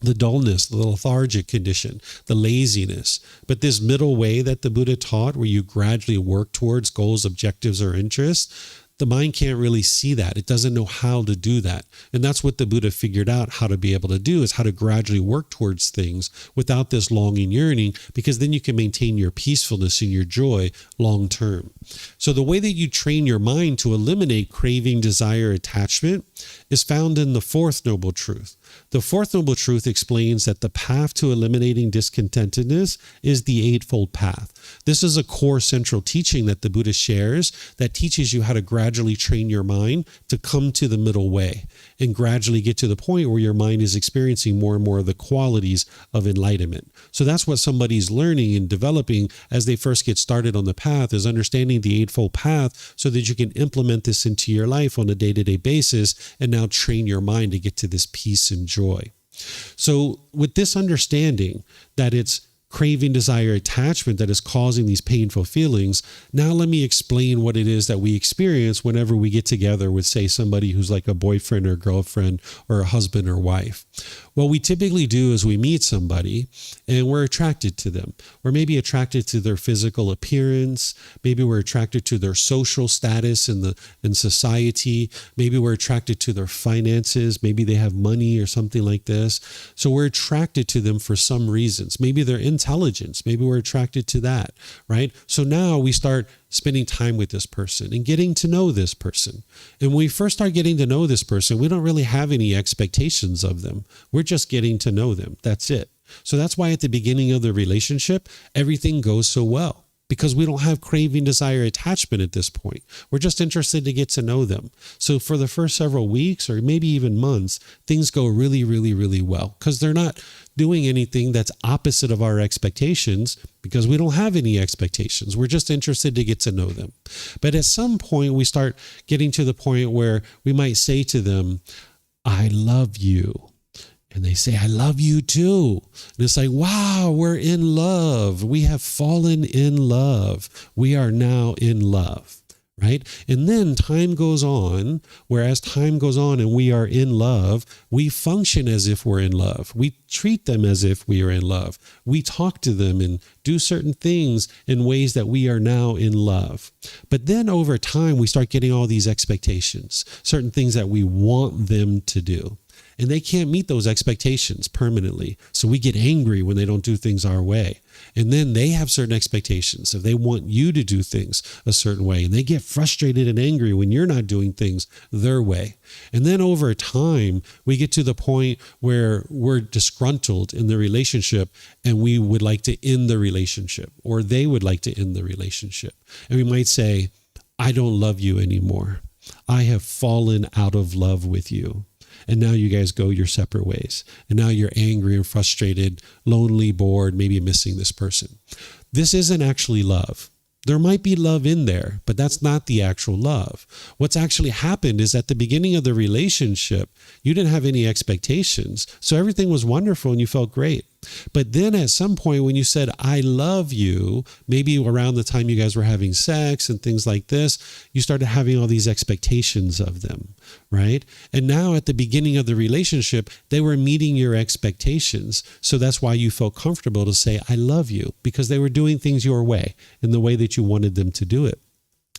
the dullness, the lethargic condition, the laziness. But this middle way that the Buddha taught, where you gradually work towards goals, objectives, or interests, the mind can't really see that. It doesn't know how to do that. And that's what the Buddha figured out how to be able to do, is how to gradually work towards things without this longing, yearning, because then you can maintain your peacefulness and your joy long term. So the way that you train your mind to eliminate craving, desire, attachment is found in the fourth noble truth. The fourth noble truth explains that the path to eliminating discontentedness is the Eightfold Path. This is a core central teaching that the Buddha shares that teaches you how to gradually train your mind to come to the middle way and gradually get to the point where your mind is experiencing more and more of the qualities of enlightenment. So that's what somebody's learning and developing as they first get started on the path, is understanding the Eightfold Path so that you can implement this into your life on a day-to-day basis and now train your mind to get to this peace and joy. So with this understanding that it's craving, desire, attachment that is causing these painful feelings, now let me explain what it is that we experience whenever we get together with, say, somebody who's like a boyfriend or girlfriend or a husband or wife. What we typically do is we meet somebody and we're attracted to them. We're maybe attracted to their physical appearance. Maybe we're attracted to their social status in society. Maybe we're attracted to their finances. Maybe they have money or something like this. So we're attracted to them for some reasons. Maybe their intelligence. Maybe we're attracted to that, right? So now we start spending time with this person and getting to know this person. And when we first start getting to know this person, we don't really have any expectations of them. We're just getting to know them. That's it. So that's why at the beginning of the relationship, everything goes so well. because we don't have craving, desire, attachment at this point. We're just interested to get to know them. So for the first several weeks or maybe even months, things go really, really, really well because they're not doing anything that's opposite of our expectations because we don't have any expectations. We're just interested to get to know them. But at some point, we start getting to the point where we might say to them, I love you. And they say, I love you too. And it's like, wow, we're in love. We have fallen in love. We are now in love, right? And then time goes on, whereas time goes on and we are in love, we function as if we're in love. We treat them as if we are in love. We talk to them and do certain things in ways that we are now in love. But then over time, we start getting all these expectations, certain things that we want them to do. And they can't meet those expectations permanently. So we get angry when they don't do things our way. And then they have certain expectations. If they want you to do things a certain way, and they get frustrated and angry when you're not doing things their way. And then over time, we get to the point where we're disgruntled in the relationship and we would like to end the relationship, or they would like to end the relationship. And we might say, I don't love you anymore. I have fallen out of love with you. And now you guys go your separate ways. And now you're angry and frustrated, lonely, bored, maybe missing this person. This isn't actually love. There might be love in there, but that's not the actual love. What's actually happened is at the beginning of the relationship, you didn't have any expectations. So everything was wonderful and you felt great. But then at some point when you said, I love you, maybe around the time you guys were having sex and things like this, you started having all these expectations of them, right? And now at the beginning of the relationship, they were meeting your expectations. So that's why you felt comfortable to say, I love you, because they were doing things your way in the way that you wanted them to do it.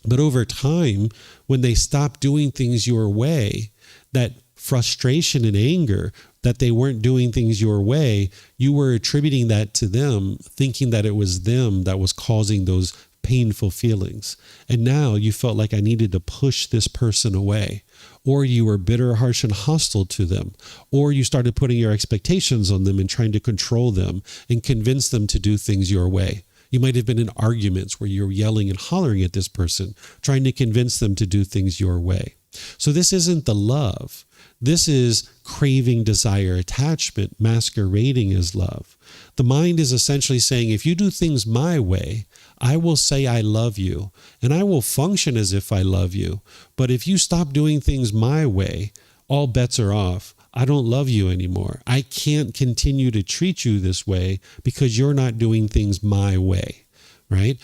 But over time, when they stopped doing things your way, that frustration and anger that they weren't doing things your way, you were attributing that to them, thinking that it was them that was causing those painful feelings. And now you felt like I needed to push this person away, or you were bitter, harsh, and hostile to them, or you started putting your expectations on them and trying to control them and convince them to do things your way. You might have been in arguments where you're yelling and hollering at this person, trying to convince them to do things your way. So this isn't the love. This is craving, desire, attachment masquerading as love. The mind is essentially saying, if you do things my way, I will say I love you, and I will function as if I love you. But if you stop doing things my way, all bets are off. I don't love you anymore. I can't continue to treat you this way because you're not doing things my way, right?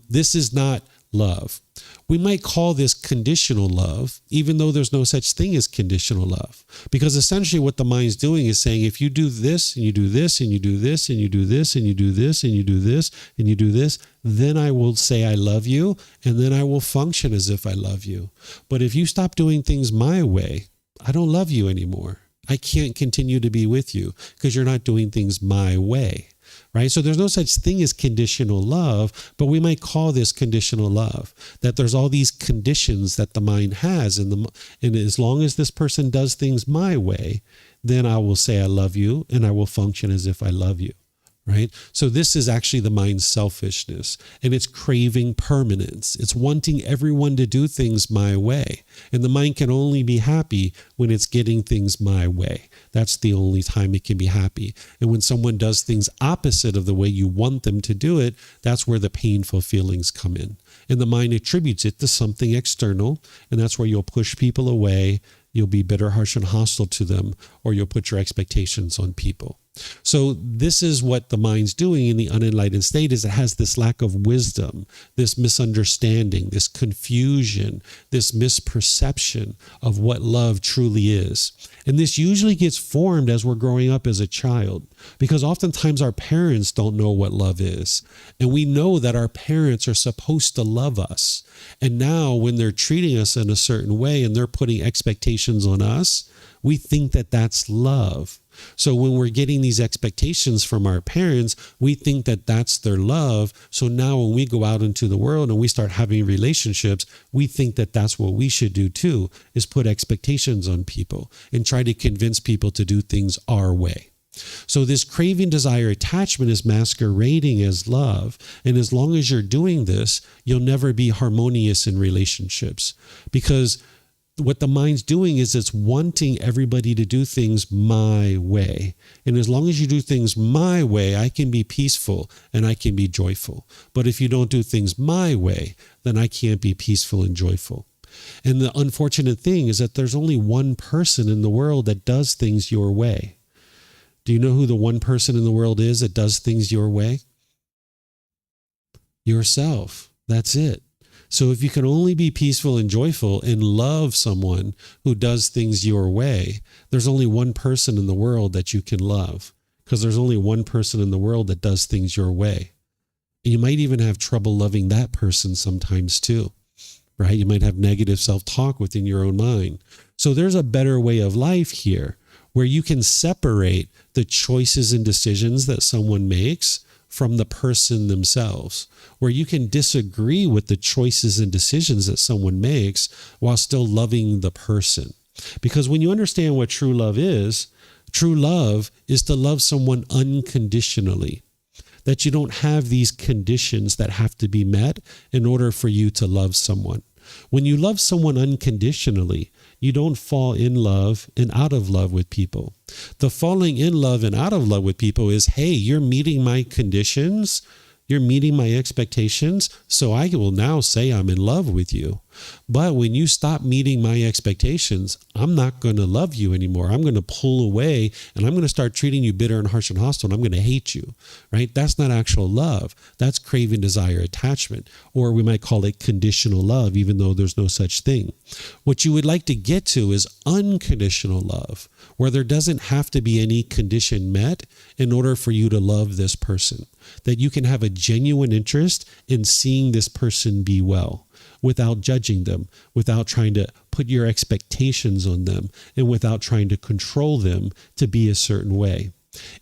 This is not love. We might call this conditional love, even though there's no such thing as conditional love. Because essentially what the mind's doing is saying, if you do this, and you do this, and you do this, and you do this, and you do this, and you do this, and you do this, then I will say I love you, and then I will function as if I love you. But if you stop doing things my way, I don't love you anymore. I can't continue to be with you because you're not doing things my way. Right? So there's no such thing as conditional love, but we might call this conditional love, that there's all these conditions that the mind has. And as long as this person does things my way, then I will say I love you and I will function as if I love you. Right? So this is actually the mind's selfishness, and it's craving permanence. It's wanting everyone to do things my way. And the mind can only be happy when it's getting things my way. That's the only time it can be happy. And when someone does things opposite of the way you want them to do it, that's where the painful feelings come in. And the mind attributes it to something external, and that's where you'll push people away. You'll be bitter, harsh, and hostile to them, or you'll put your expectations on people. So this is what the mind's doing in the unenlightened state, is it has this lack of wisdom, this misunderstanding, this confusion, this misperception of what love truly is. And this usually gets formed as we're growing up as a child, because oftentimes our parents don't know what love is. And we know that our parents are supposed to love us. And now when they're treating us in a certain way and they're putting expectations on us, we think that that's love. So when we're getting these expectations from our parents, we think that that's their love. So now when we go out into the world and we start having relationships, we think that that's what we should do too, is put expectations on people and try to convince people to do things our way. So this craving, desire, attachment is masquerading as love. And as long as you're doing this, you'll never be harmonious in relationships, because what the mind's doing is it's wanting everybody to do things my way. And as long as you do things my way, I can be peaceful and I can be joyful. But if you don't do things my way, then I can't be peaceful and joyful. And the unfortunate thing is that there's only one person in the world that does things your way. Do you know who the one person in the world is that does things your way? Yourself. That's it. So if you can only be peaceful and joyful and love someone who does things your way, there's only one person in the world that you can love, because there's only one person in the world that does things your way. And you might even have trouble loving that person sometimes too, right? You might have negative self-talk within your own mind. So there's a better way of life here where you can separate the choices and decisions that someone makes from the person themselves, where you can disagree with the choices and decisions that someone makes while still loving the person. Because when you understand what true love is to love someone unconditionally, that you don't have these conditions that have to be met in order for you to love someone. When you love someone unconditionally, you don't fall in love and out of love with people. The falling in love and out of love with people is, hey, you're meeting my conditions, you're meeting my expectations, so I will now say I'm in love with you. But when you stop meeting my expectations, I'm not going to love you anymore. I'm going to pull away and I'm going to start treating you bitter and harsh and hostile, and I'm going to hate you, right? That's not actual love. That's craving, desire, attachment, or we might call it conditional love, even though there's no such thing. What you would like to get to is unconditional love, where there doesn't have to be any condition met in order for you to love this person, that you can have a genuine interest in seeing this person be well, without judging them, without trying to put your expectations on them, and without trying to control them to be a certain way.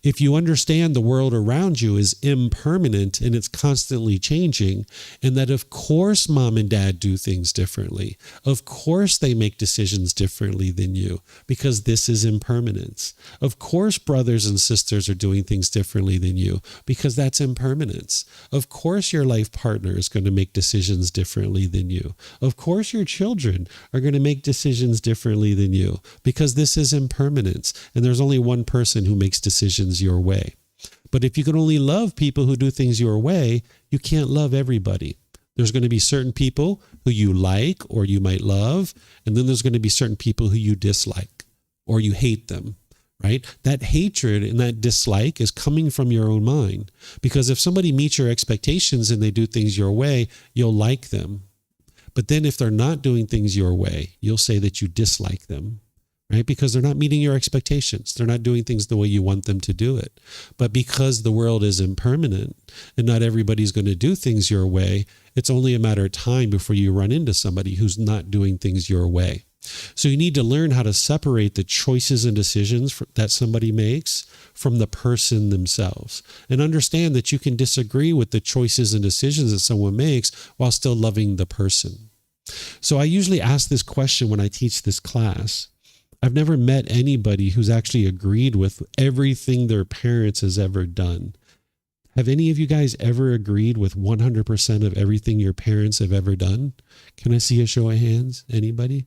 If you understand the world around you is impermanent and it's constantly changing, and that of course mom and dad do things differently, of course they make decisions differently than you, because this is impermanence. Of course brothers and sisters are doing things differently than you, because that's impermanence. Of course your life partner is going to make decisions differently than you. Of course your children are going to make decisions differently than you, because this is impermanence, and there's only one person who makes decisions your way. But if you can only love people who do things your way, you can't love everybody. There's going to be certain people who you like or you might love, and then there's going to be certain people who you dislike or you hate them, right? That hatred and that dislike is coming from your own mind, because if somebody meets your expectations and they do things your way, you'll like them. But then if they're not doing things your way, you'll say that you dislike them. Right? Because they're not meeting your expectations. They're not doing things the way you want them to do it. But because the world is impermanent and not everybody's going to do things your way, it's only a matter of time before you run into somebody who's not doing things your way. So you need to learn how to separate the choices and decisions that somebody makes from the person themselves, and understand that you can disagree with the choices and decisions that someone makes while still loving the person. So I usually ask this question when I teach this class. I've never met anybody who's actually agreed with everything their parents has ever done. Have any of you guys ever agreed with 100% of everything your parents have ever done? Can I see a show of hands? Anybody?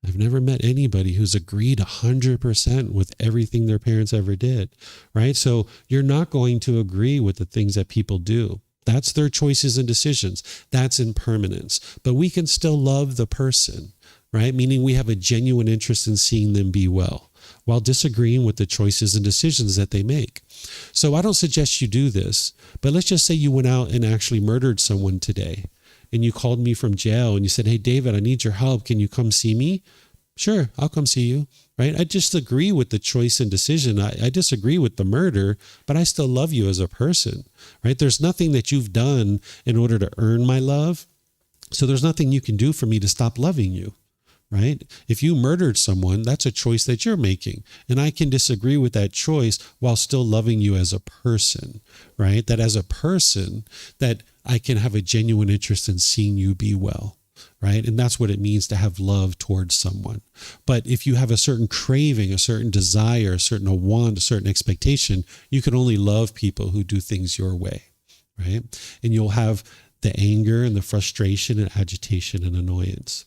I've never met anybody who's agreed 100% with everything their parents ever did, right? So you're not going to agree with the things that people do. That's their choices and decisions. That's impermanence. But we can still love the person, right? Meaning we have a genuine interest in seeing them be well, while disagreeing with the choices and decisions that they make. So I don't suggest you do this, but let's just say you went out and actually murdered someone today, and you called me from jail and you said, hey, David, I need your help. Can you come see me? Sure, I'll come see you, right? I disagree with the choice and decision. I disagree with the murder, but I still love you as a person, right? There's nothing that you've done in order to earn my love. So there's nothing you can do for me to stop loving you. Right? If you murdered someone, that's a choice that you're making. And I can disagree with that choice while still loving you as a person, right? That as a person, that I can have a genuine interest in seeing you be well. right? And that's what it means to have love towards someone. But if you have a certain craving, a certain desire, a certain want, a certain expectation, you can only love people who do things your way, right? And you'll have the anger and the frustration and agitation and annoyance.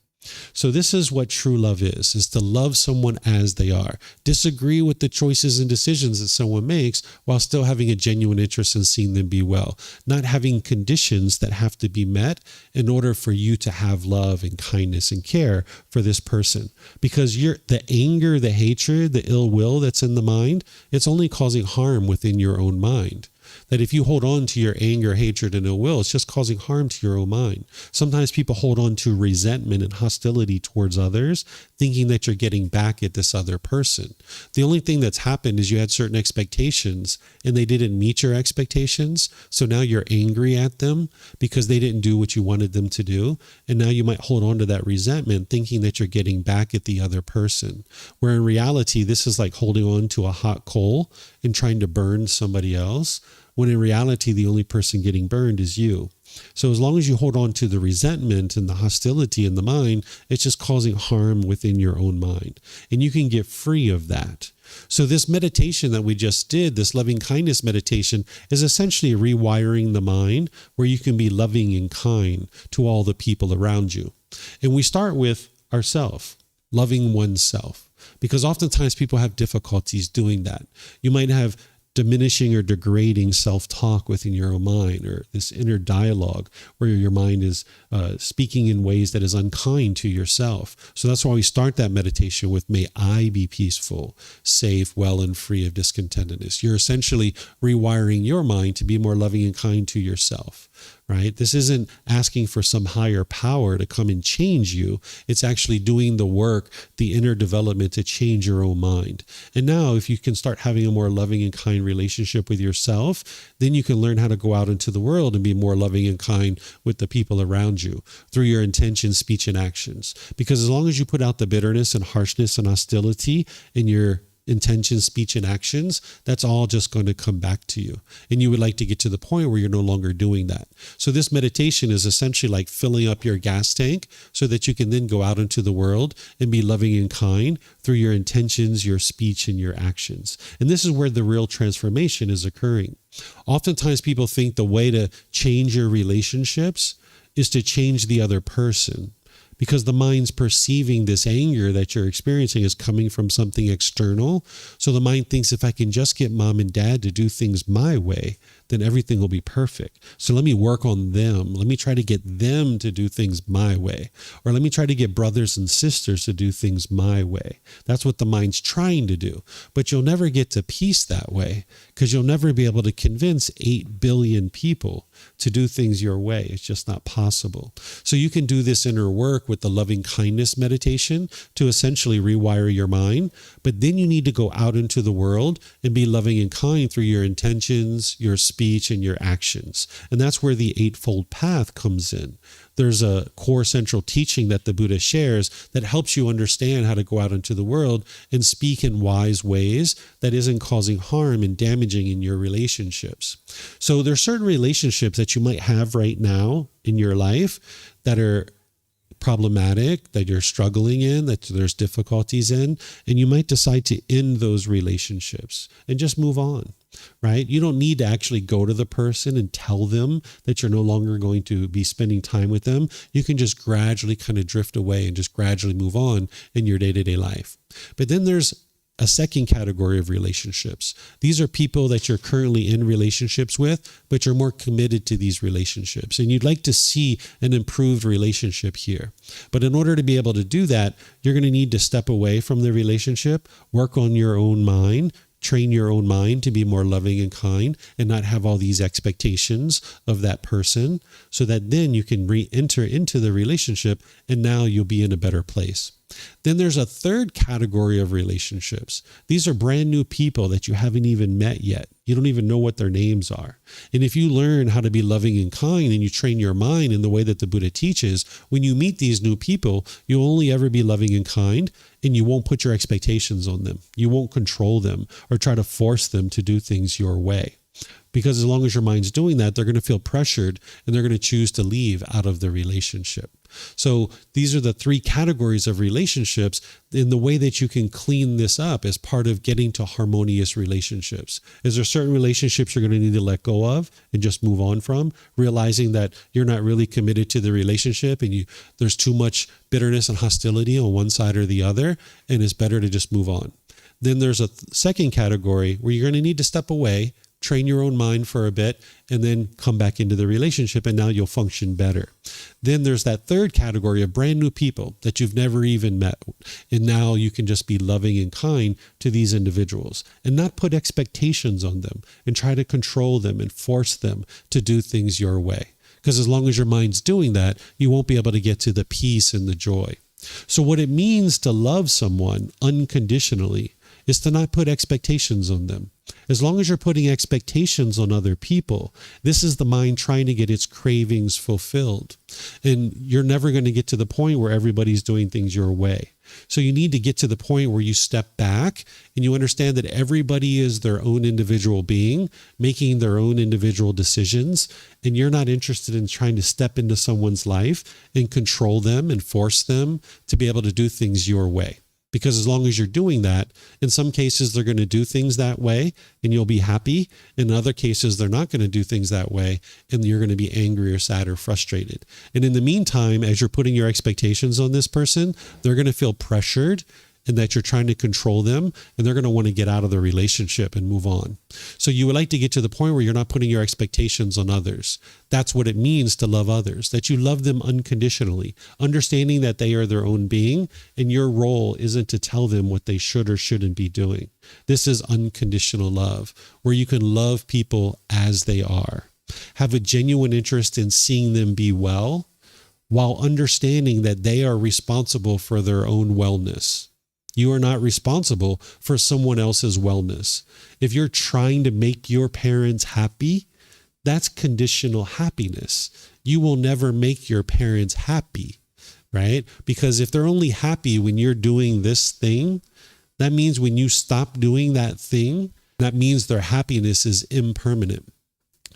So this is what true love is to love someone as they are. Disagree with the choices and decisions that someone makes while still having a genuine interest in seeing them be well. Not having conditions that have to be met in order for you to have love and kindness and care for this person. Because the anger, the hatred, the ill will that's in the mind, it's only causing harm within your own mind. That if you hold on to your anger, hatred, and ill will, it's just causing harm to your own mind. Sometimes people hold on to resentment and hostility towards others, thinking that you're getting back at this other person. The only thing that's happened is you had certain expectations and they didn't meet your expectations. So now you're angry at them because they didn't do what you wanted them to do. And now you might hold on to that resentment, thinking that you're getting back at the other person. Where in reality, this is like holding on to a hot coal and trying to burn somebody else, when in reality, the only person getting burned is you. So as long as you hold on to the resentment and the hostility in the mind, it's just causing harm within your own mind. And you can get free of that. So this meditation that we just did, this loving kindness meditation, is essentially rewiring the mind where you can be loving and kind to all the people around you. And we start with ourselves, loving oneself, because oftentimes people have difficulties doing that. You might have diminishing or degrading self-talk within your own mind, or this inner dialogue where your mind is speaking in ways that is unkind to yourself. So that's why we start that meditation with, may I be peaceful, safe, well, and free of discontentedness. You're essentially rewiring your mind to be more loving and kind to yourself. Right? This isn't asking for some higher power to come and change you. It's actually doing the work, the inner development to change your own mind. And now if you can start having a more loving and kind relationship with yourself, then you can learn how to go out into the world and be more loving and kind with the people around you through your intention, speech, and actions. Because as long as you put out the bitterness and harshness and hostility in your intention, speech, and actions, that's all just going to come back to you. And you would like to get to the point where you're no longer doing that. So this meditation is essentially like filling up your gas tank so that you can then go out into the world and be loving and kind through your intentions, your speech, and your actions. And this is where the real transformation is occurring. Oftentimes people think the way to change your relationships is to change the other person, because the mind's perceiving this anger that you're experiencing is coming from something external. So the mind thinks, if I can just get mom and dad to do things my way, then everything will be perfect. So let me work on them. Let me try to get them to do things my way. Or let me try to get brothers and sisters to do things my way. That's what the mind's trying to do. But you'll never get to peace that way, because you'll never be able to convince 8 billion people to do things your way. It's just not possible. So you can do this inner work with the loving kindness meditation to essentially rewire your mind. But then you need to go out into the world and be loving and kind through your intentions, your speech, and your actions. And that's where the Eightfold Path comes in. There's a core central teaching that the Buddha shares that helps you understand how to go out into the world and speak in wise ways that isn't causing harm and damaging in your relationships. So there's certain relationships that you might have right now in your life that are problematic, that you're struggling in, that there's difficulties in, and you might decide to end those relationships and just move on, right? You don't need to actually go to the person and tell them that you're no longer going to be spending time with them. You can just gradually kind of drift away and just gradually move on in your day-to-day life. But then there's a second category of relationships. These are people that you're currently in relationships with, but you're more committed to these relationships. And you'd like to see an improved relationship here. But in order to be able to do that, you're going to need to step away from the relationship, work on your own mind, train your own mind to be more loving and kind and not have all these expectations of that person, so that then you can re-enter into the relationship and now you'll be in a better place. Then there's a third category of relationships. These are brand new people that you haven't even met yet. You don't even know what their names are. And if you learn how to be loving and kind and you train your mind in the way that the Buddha teaches, when you meet these new people, you'll only ever be loving and kind, and you won't put your expectations on them. You won't control them or try to force them to do things your way. Because as long as your mind's doing that, they're going to feel pressured and they're going to choose to leave out of the relationship. So these are the three categories of relationships in the way that you can clean this up as part of getting to harmonious relationships. Is there certain relationships you're going to need to let go of and just move on from, realizing that you're not really committed to the relationship and there's too much bitterness and hostility on one side or the other, and it's better to just move on. Then there's a second category where you're going to need to step away, train your own mind for a bit, and then come back into the relationship, and now you'll function better. Then there's that third category of brand new people that you've never even met, and now you can just be loving and kind to these individuals and not put expectations on them and try to control them and force them to do things your way. Because as long as your mind's doing that, you won't be able to get to the peace and the joy. So what it means to love someone unconditionally is to not put expectations on them. As long as you're putting expectations on other people, this is the mind trying to get its cravings fulfilled. And you're never going to get to the point where everybody's doing things your way. So you need to get to the point where you step back and you understand that everybody is their own individual being, making their own individual decisions, and you're not interested in trying to step into someone's life and control them and force them to be able to do things your way. Because as long as you're doing that, in some cases, they're going to do things that way and you'll be happy. In other cases, they're not going to do things that way and you're going to be angry or sad or frustrated. And in the meantime, as you're putting your expectations on this person, they're going to feel pressured and that you're trying to control them, and they're going to want to get out of the relationship and move on. So you would like to get to the point where you're not putting your expectations on others. That's what it means to love others, that you love them unconditionally, understanding that they are their own being, and your role isn't to tell them what they should or shouldn't be doing. This is unconditional love, where you can love people as they are, have a genuine interest in seeing them be well, while understanding that they are responsible for their own wellness. You are not responsible for someone else's wellness. If you're trying to make your parents happy, that's conditional happiness. You will never make your parents happy, right? Because if they're only happy when you're doing this thing, that means when you stop doing that thing, that means their happiness is impermanent.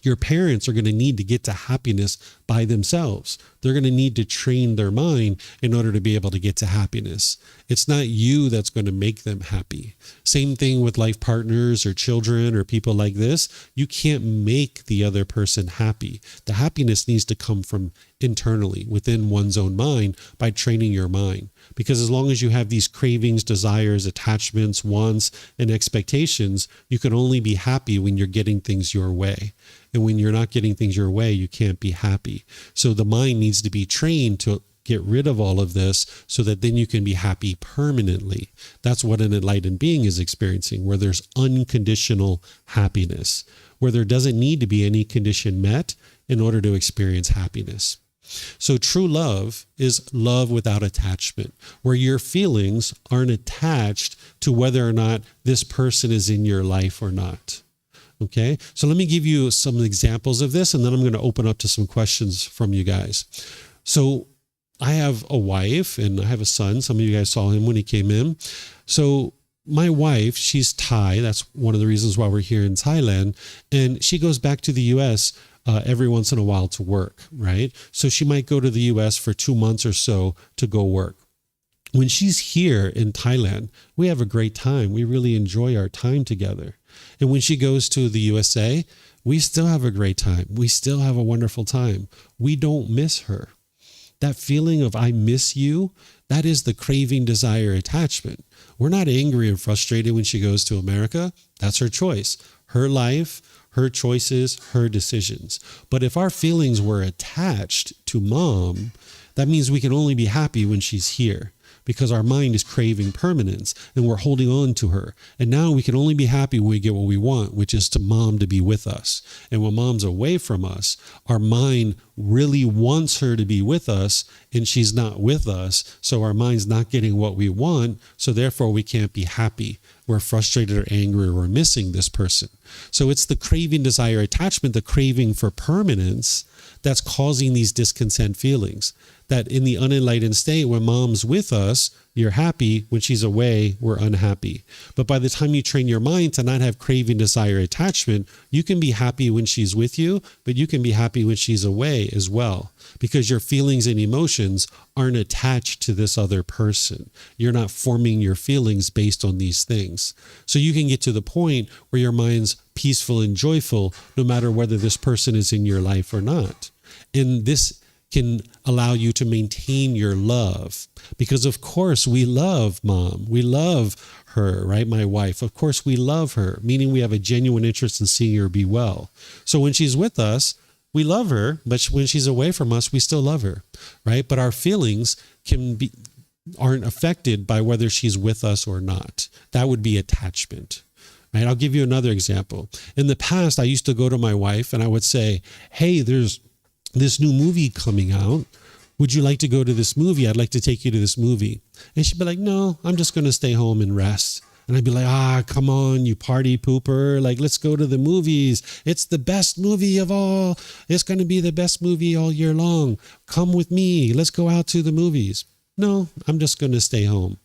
Your parents are going to need to get to happiness by themselves. They're going to need to train their mind in order to be able to get to happiness. It's not you that's going to make them happy. Same thing with life partners or children or people like this. You can't make the other person happy. The happiness needs to come from internally within one's own mind by training your mind. Because as long as you have these cravings, desires, attachments, wants, and expectations, you can only be happy when you're getting things your way. And when you're not getting things your way, you can't be happy. So the mind needs to be trained to get rid of all of this so that then you can be happy permanently. That's what an enlightened being is experiencing, where there's unconditional happiness, where there doesn't need to be any condition met in order to experience happiness. So true love is love without attachment, where your feelings aren't attached to whether or not this person is in your life or not. Okay, so let me give you some examples of this, and then I'm going to open up to some questions from you guys. So I have a wife and I have a son. Some of you guys saw him when he came in. So my wife, she's Thai. That's one of the reasons why we're here in Thailand. And she goes back to the U.S. Every once in a while to work, right? So she might go to the U.S. for 2 months or so to go work. When she's here in Thailand, we have a great time. We really enjoy our time together. And when she goes to the USA, we still have a great time. We still have a wonderful time. We don't miss her. That feeling of I miss you, that is the craving, desire, attachment. We're not angry and frustrated when she goes to America. That's her choice, her life, her choices, her decisions. But if our feelings were attached to mom, that means we can only be happy when she's here, because our mind is craving permanence and we're holding on to her. And now we can only be happy when we get what we want, which is to mom to be with us. And when mom's away from us, our mind really wants her to be with us and she's not with us. So our mind's not getting what we want. So therefore we can't be happy. We're frustrated or angry or we're missing this person. So it's the craving, desire, attachment, the craving for permanence that's causing these discontent feelings. That in the unenlightened state, when mom's with us, you're happy. When she's away, we're unhappy. But by the time you train your mind to not have craving, desire, attachment, you can be happy when she's with you, but you can be happy when she's away as well, because your feelings and emotions aren't attached to this other person. You're not forming your feelings based on these things. So you can get to the point where your mind's peaceful and joyful, no matter whether this person is in your life or not. And this can allow you to maintain your love, because of course we love mom. We love her, right? My wife. Of course we love her, meaning we have a genuine interest in seeing her be well. So when she's with us, we love her, but when she's away from us, we still love her, right? But our feelings aren't affected by whether she's with us or not. That would be attachment. Right? I'll give you another example. In the past, I used to go to my wife and I would say, hey, there's this new movie coming out. Would you like to go to this movie? I'd like to take you to this movie. And she'd be like, no, I'm just going to stay home and rest. And I'd be like, come on, you party pooper. Like, let's go to the movies. It's the best movie of all. It's going to be the best movie all year long. Come with me. Let's go out to the movies. No, I'm just going to stay home.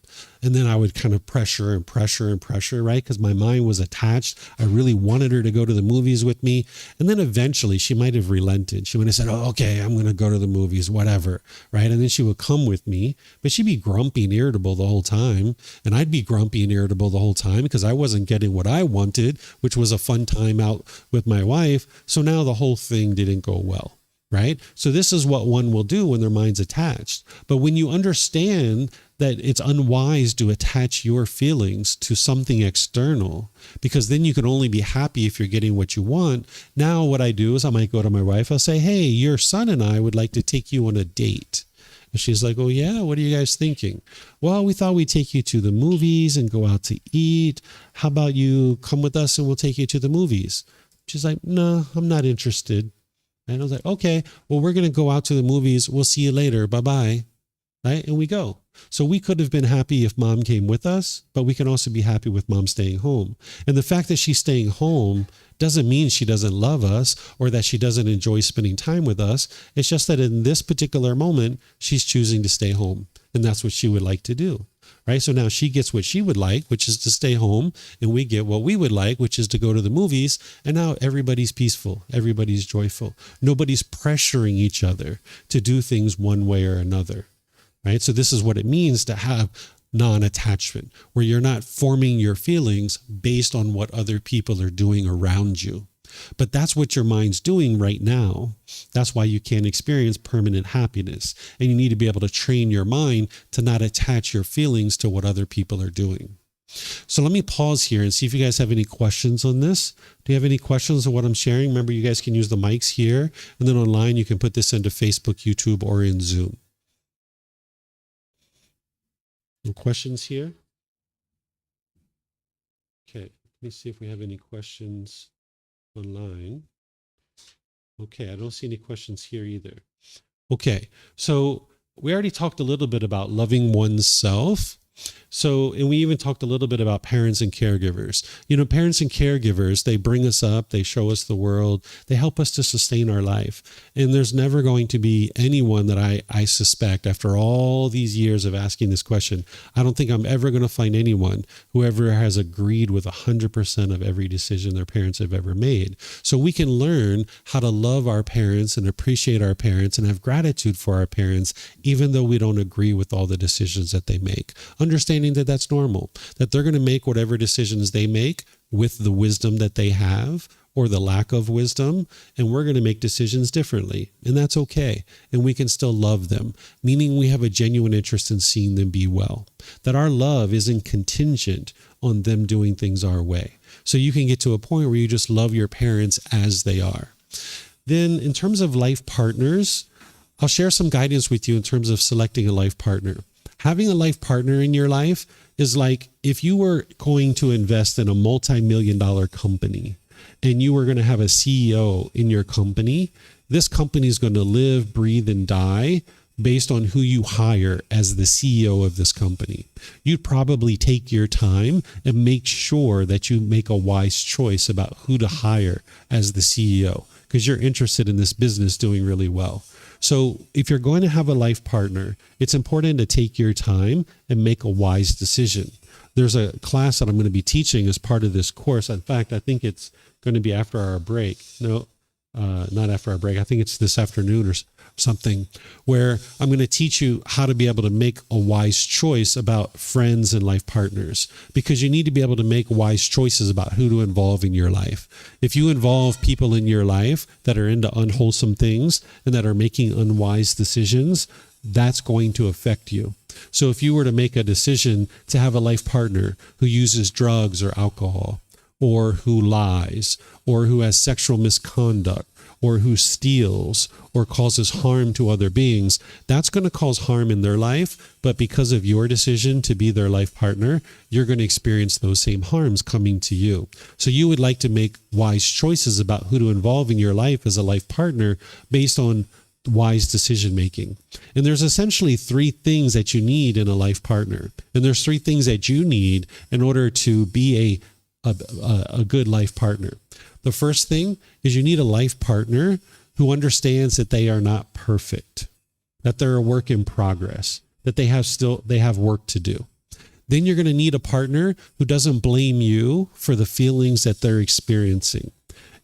And then I would kind of pressure, right? Because my mind was attached. I really wanted her to go to the movies with me. And then eventually she might have relented. She would have said, oh, okay, I'm going to go to the movies, whatever, right? And then she would come with me, but she'd be grumpy and irritable the whole time. And I'd be grumpy and irritable the whole time because I wasn't getting what I wanted, which was a fun time out with my wife. So now the whole thing didn't go well. Right? So this is what one will do when their mind's attached. But when you understand that it's unwise to attach your feelings to something external, because then you can only be happy if you're getting what you want. Now what I do is I might go to my wife. I'll say, hey, your son and I would like to take you on a date. And she's like, oh yeah, what are you guys thinking? Well, we thought we'd take you to the movies and go out to eat. How about you come with us and we'll take you to the movies? She's like, no, I'm not interested. And I was like, okay, well, we're going to go out to the movies. We'll see you later. Bye-bye. Right? And we go. So we could have been happy if mom came with us, but we can also be happy with mom staying home. And the fact that she's staying home doesn't mean she doesn't love us or that she doesn't enjoy spending time with us. It's just that in this particular moment, she's choosing to stay home. And that's what she would like to do. Right? So now she gets what she would like, which is to stay home, and we get what we would like, which is to go to the movies. And now everybody's peaceful. Everybody's joyful. Nobody's pressuring each other to do things one way or another. Right? So this is what it means to have non-attachment, where you're not forming your feelings based on what other people are doing around you. But that's what your mind's doing right now. That's why you can't experience permanent happiness. And you need to be able to train your mind to not attach your feelings to what other people are doing. So let me pause here and see if you guys have any questions on this. Do you have any questions on what I'm sharing? Remember, you guys can use the mics here. And then online, you can put this into Facebook, YouTube, or in Zoom. No questions here? Okay, let me see if we have any questions online. Okay, I don't see any questions here either. Okay, so we already talked a little bit about loving oneself. So, and we even talked a little bit about parents and caregivers. You know, parents and caregivers, they bring us up, they show us the world, they help us to sustain our life. And there's never going to be anyone that I suspect, after all these years of asking this question, I don't think I'm ever going to find anyone who ever has agreed with 100% of every decision their parents have ever made. So we can learn how to love our parents and appreciate our parents and have gratitude for our parents, even though we don't agree with all the decisions that they make. Understanding that that's normal, that they're going to make whatever decisions they make with the wisdom that they have or the lack of wisdom, and we're going to make decisions differently, and that's okay. And we can still love them, meaning we have a genuine interest in seeing them be well, that our love isn't contingent on them doing things our way. So you can get to a point where you just love your parents as they are. Then in terms of life partners, I'll share some guidance with you in terms of selecting a life partner. Having a life partner in your life is like if you were going to invest in a multi-million-dollar company and you were going to have a CEO in your company. This company is going to live, breathe, and die based on who you hire as the CEO of this company. You'd probably take your time and make sure that you make a wise choice about who to hire as the CEO, because you're interested in this business doing really well. So if you're going to have a life partner, it's important to take your time and make a wise decision. There's a class that I'm going to be teaching as part of this course. In fact, I think it's going to be after our break. No, not after our break. I think it's this afternoon or something, where I'm going to teach you how to be able to make a wise choice about friends and life partners, because you need to be able to make wise choices about who to involve in your life. If you involve people in your life that are into unwholesome things and that are making unwise decisions, that's going to affect you. So if you were to make a decision to have a life partner who uses drugs or alcohol, or who lies, or who has sexual misconduct, or who steals or causes harm to other beings, that's going to cause harm in their life. But because of your decision to be their life partner, you're going to experience those same harms coming to you. So you would like to make wise choices about who to involve in your life as a life partner based on wise decision making. And there's essentially three things that you need in a life partner. And there's three things that you need in order to be a good life partner. The first thing is you need a life partner who understands that they are not perfect, that they're a work in progress, that they have work to do. Then you're going to need a partner who doesn't blame you for the feelings that they're experiencing.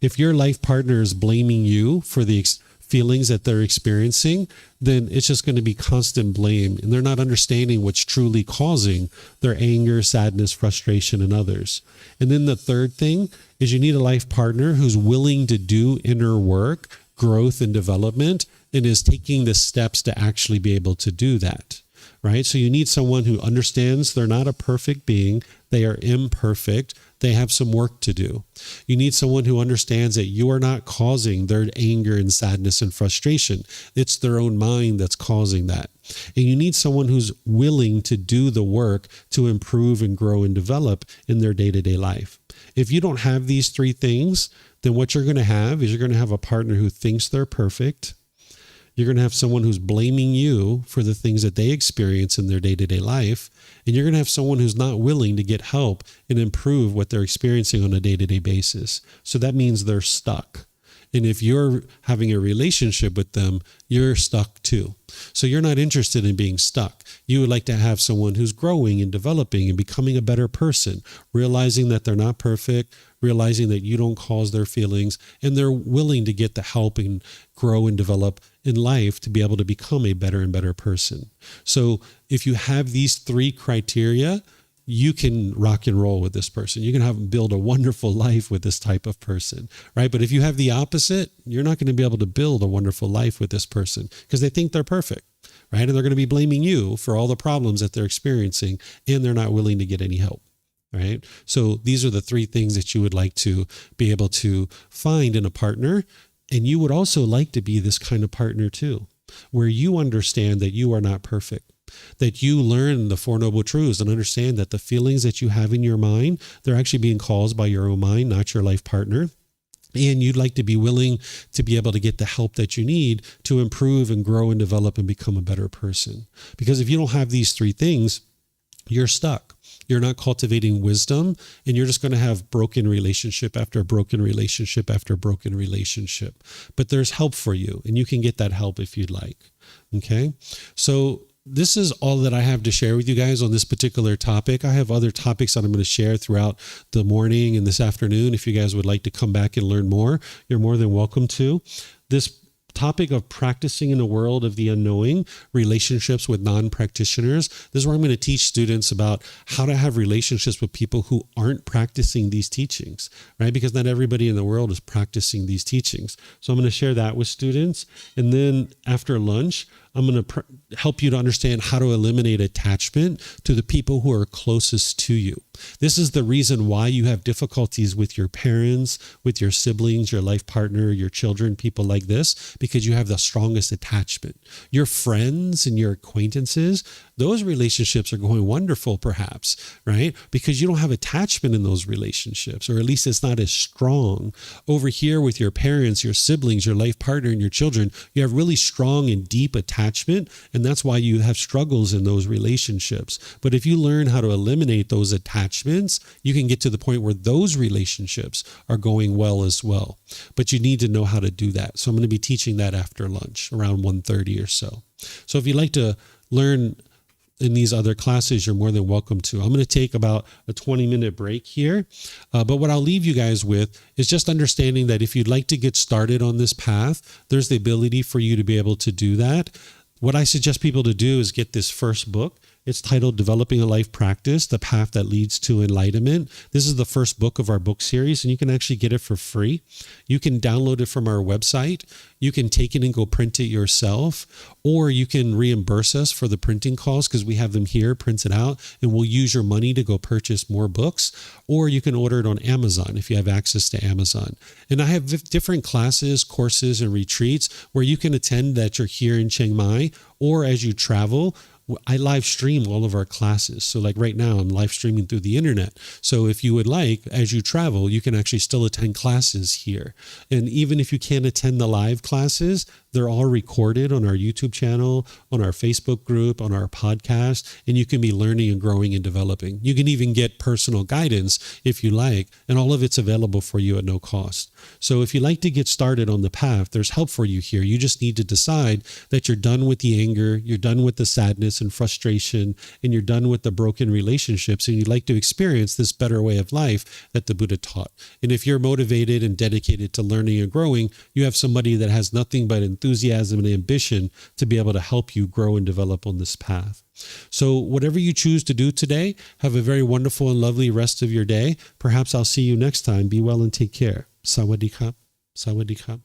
If your life partner is blaming you for the feelings that they're experiencing, then it's just going to be constant blame, and they're not understanding what's truly causing their anger, sadness, frustration in others. And then the third thing is you need a life partner who's willing to do inner work, growth, and development, and is taking the steps to actually be able to do that, right? So you need someone who understands they're not a perfect being, they are imperfect, they have some work to do. You need someone who understands that you are not causing their anger and sadness and frustration. It's their own mind that's causing that. And you need someone who's willing to do the work to improve and grow and develop in their day-to-day life. If you don't have these three things, then what you're going to have is you're going to have a partner who thinks they're perfect. You're going to have someone who's blaming you for the things that they experience in their day-to-day life. And you're going to have someone who's not willing to get help and improve what they're experiencing on a day-to-day basis. So that means they're stuck. And if you're having a relationship with them, you're stuck too. So you're not interested in being stuck. You would like to have someone who's growing and developing and becoming a better person, realizing that they're not perfect, realizing that you don't cause their feelings, and they're willing to get the help and grow and develop in life to be able to become a better and better person. So if you have these three criteria, you can rock and roll with this person. You can build a wonderful life with this type of person, right? But if you have the opposite, you're not going to be able to build a wonderful life with this person because they think they're perfect, right? And they're going to be blaming you for all the problems that they're experiencing, and they're not willing to get any help, right? So these are the three things that you would like to be able to find in a partner. And you would also like to be this kind of partner too, where you understand that you are not perfect, that you learn the Four Noble Truths and understand that the feelings that you have in your mind, they're actually being caused by your own mind, not your life partner. And you'd like to be willing to be able to get the help that you need to improve and grow and develop and become a better person. Because if you don't have these three things, you're stuck. You're not cultivating wisdom, and you're just going to have broken relationship after broken relationship after broken relationship. But there's help for you, and you can get that help if you'd like. Okay? So this is all that I have to share with you guys on this particular topic. I have other topics that I'm going to share throughout the morning and this afternoon. If you guys would like to come back and learn more, you're more than welcome to. This topic of practicing in a world of the unknowing, relationships with non-practitioners. This is where I'm going to teach students about how to have relationships with people who aren't practicing these teachings, right? Because not everybody in the world is practicing these teachings. So I'm going to share that with students. And then after lunch, I'm going to help you to understand how to eliminate attachment to the people who are closest to you. This is the reason why you have difficulties with your parents, with your siblings, your life partner, your children, people like this, because you have the strongest attachment. Your friends and your acquaintances, those relationships are going wonderful, perhaps, right? Because you don't have attachment in those relationships, or at least it's not as strong. Over here with your parents, your siblings, your life partner, and your children, you have really strong and deep attachment, and that's why you have struggles in those relationships. But if you learn how to eliminate those attachments, you can get to the point where those relationships are going well as well. But you need to know how to do that. So I'm going to be teaching that after lunch around 1:30 or so. So if you'd like to learn in these other classes, you're more than welcome to. I'm going to take about a 20-minute break here. But what I'll leave you guys with is just understanding that if you'd like to get started on this path, there's the ability for you to be able to do that. What I suggest people to do is get this first book. It's titled Developing a Life Practice, The Path That Leads to Enlightenment. This is the first book of our book series, and you can actually get it for free. You can download it from our website. You can take it and go print it yourself, or you can reimburse us for the printing costs because we have them here printed out, and we'll use your money to go purchase more books, or you can order it on Amazon if you have access to Amazon. And I have different classes, courses, and retreats where you can attend that you're here in Chiang Mai, or as you travel, I live stream all of our classes. So like right now, I'm live streaming through the internet. So if you would like, as you travel, you can actually still attend classes here. And even if you can't attend the live classes, they're all recorded on our YouTube channel, on our Facebook group, on our podcast, and you can be learning and growing and developing. You can even get personal guidance if you like, and all of it's available for you at no cost. So if you'd like to get started on the path, there's help for you here. You just need to decide that you're done with the anger, you're done with the sadness and frustration, and you're done with the broken relationships, and you'd like to experience this better way of life that the Buddha taught. And if you're motivated and dedicated to learning and growing, you have somebody that has nothing but enthusiasm and ambition to be able to help you grow and develop on this path. So whatever you choose to do today, have a very wonderful and lovely rest of your day. Perhaps I'll see you next time. Be well and take care. Sawadee krap. Sawadee krap.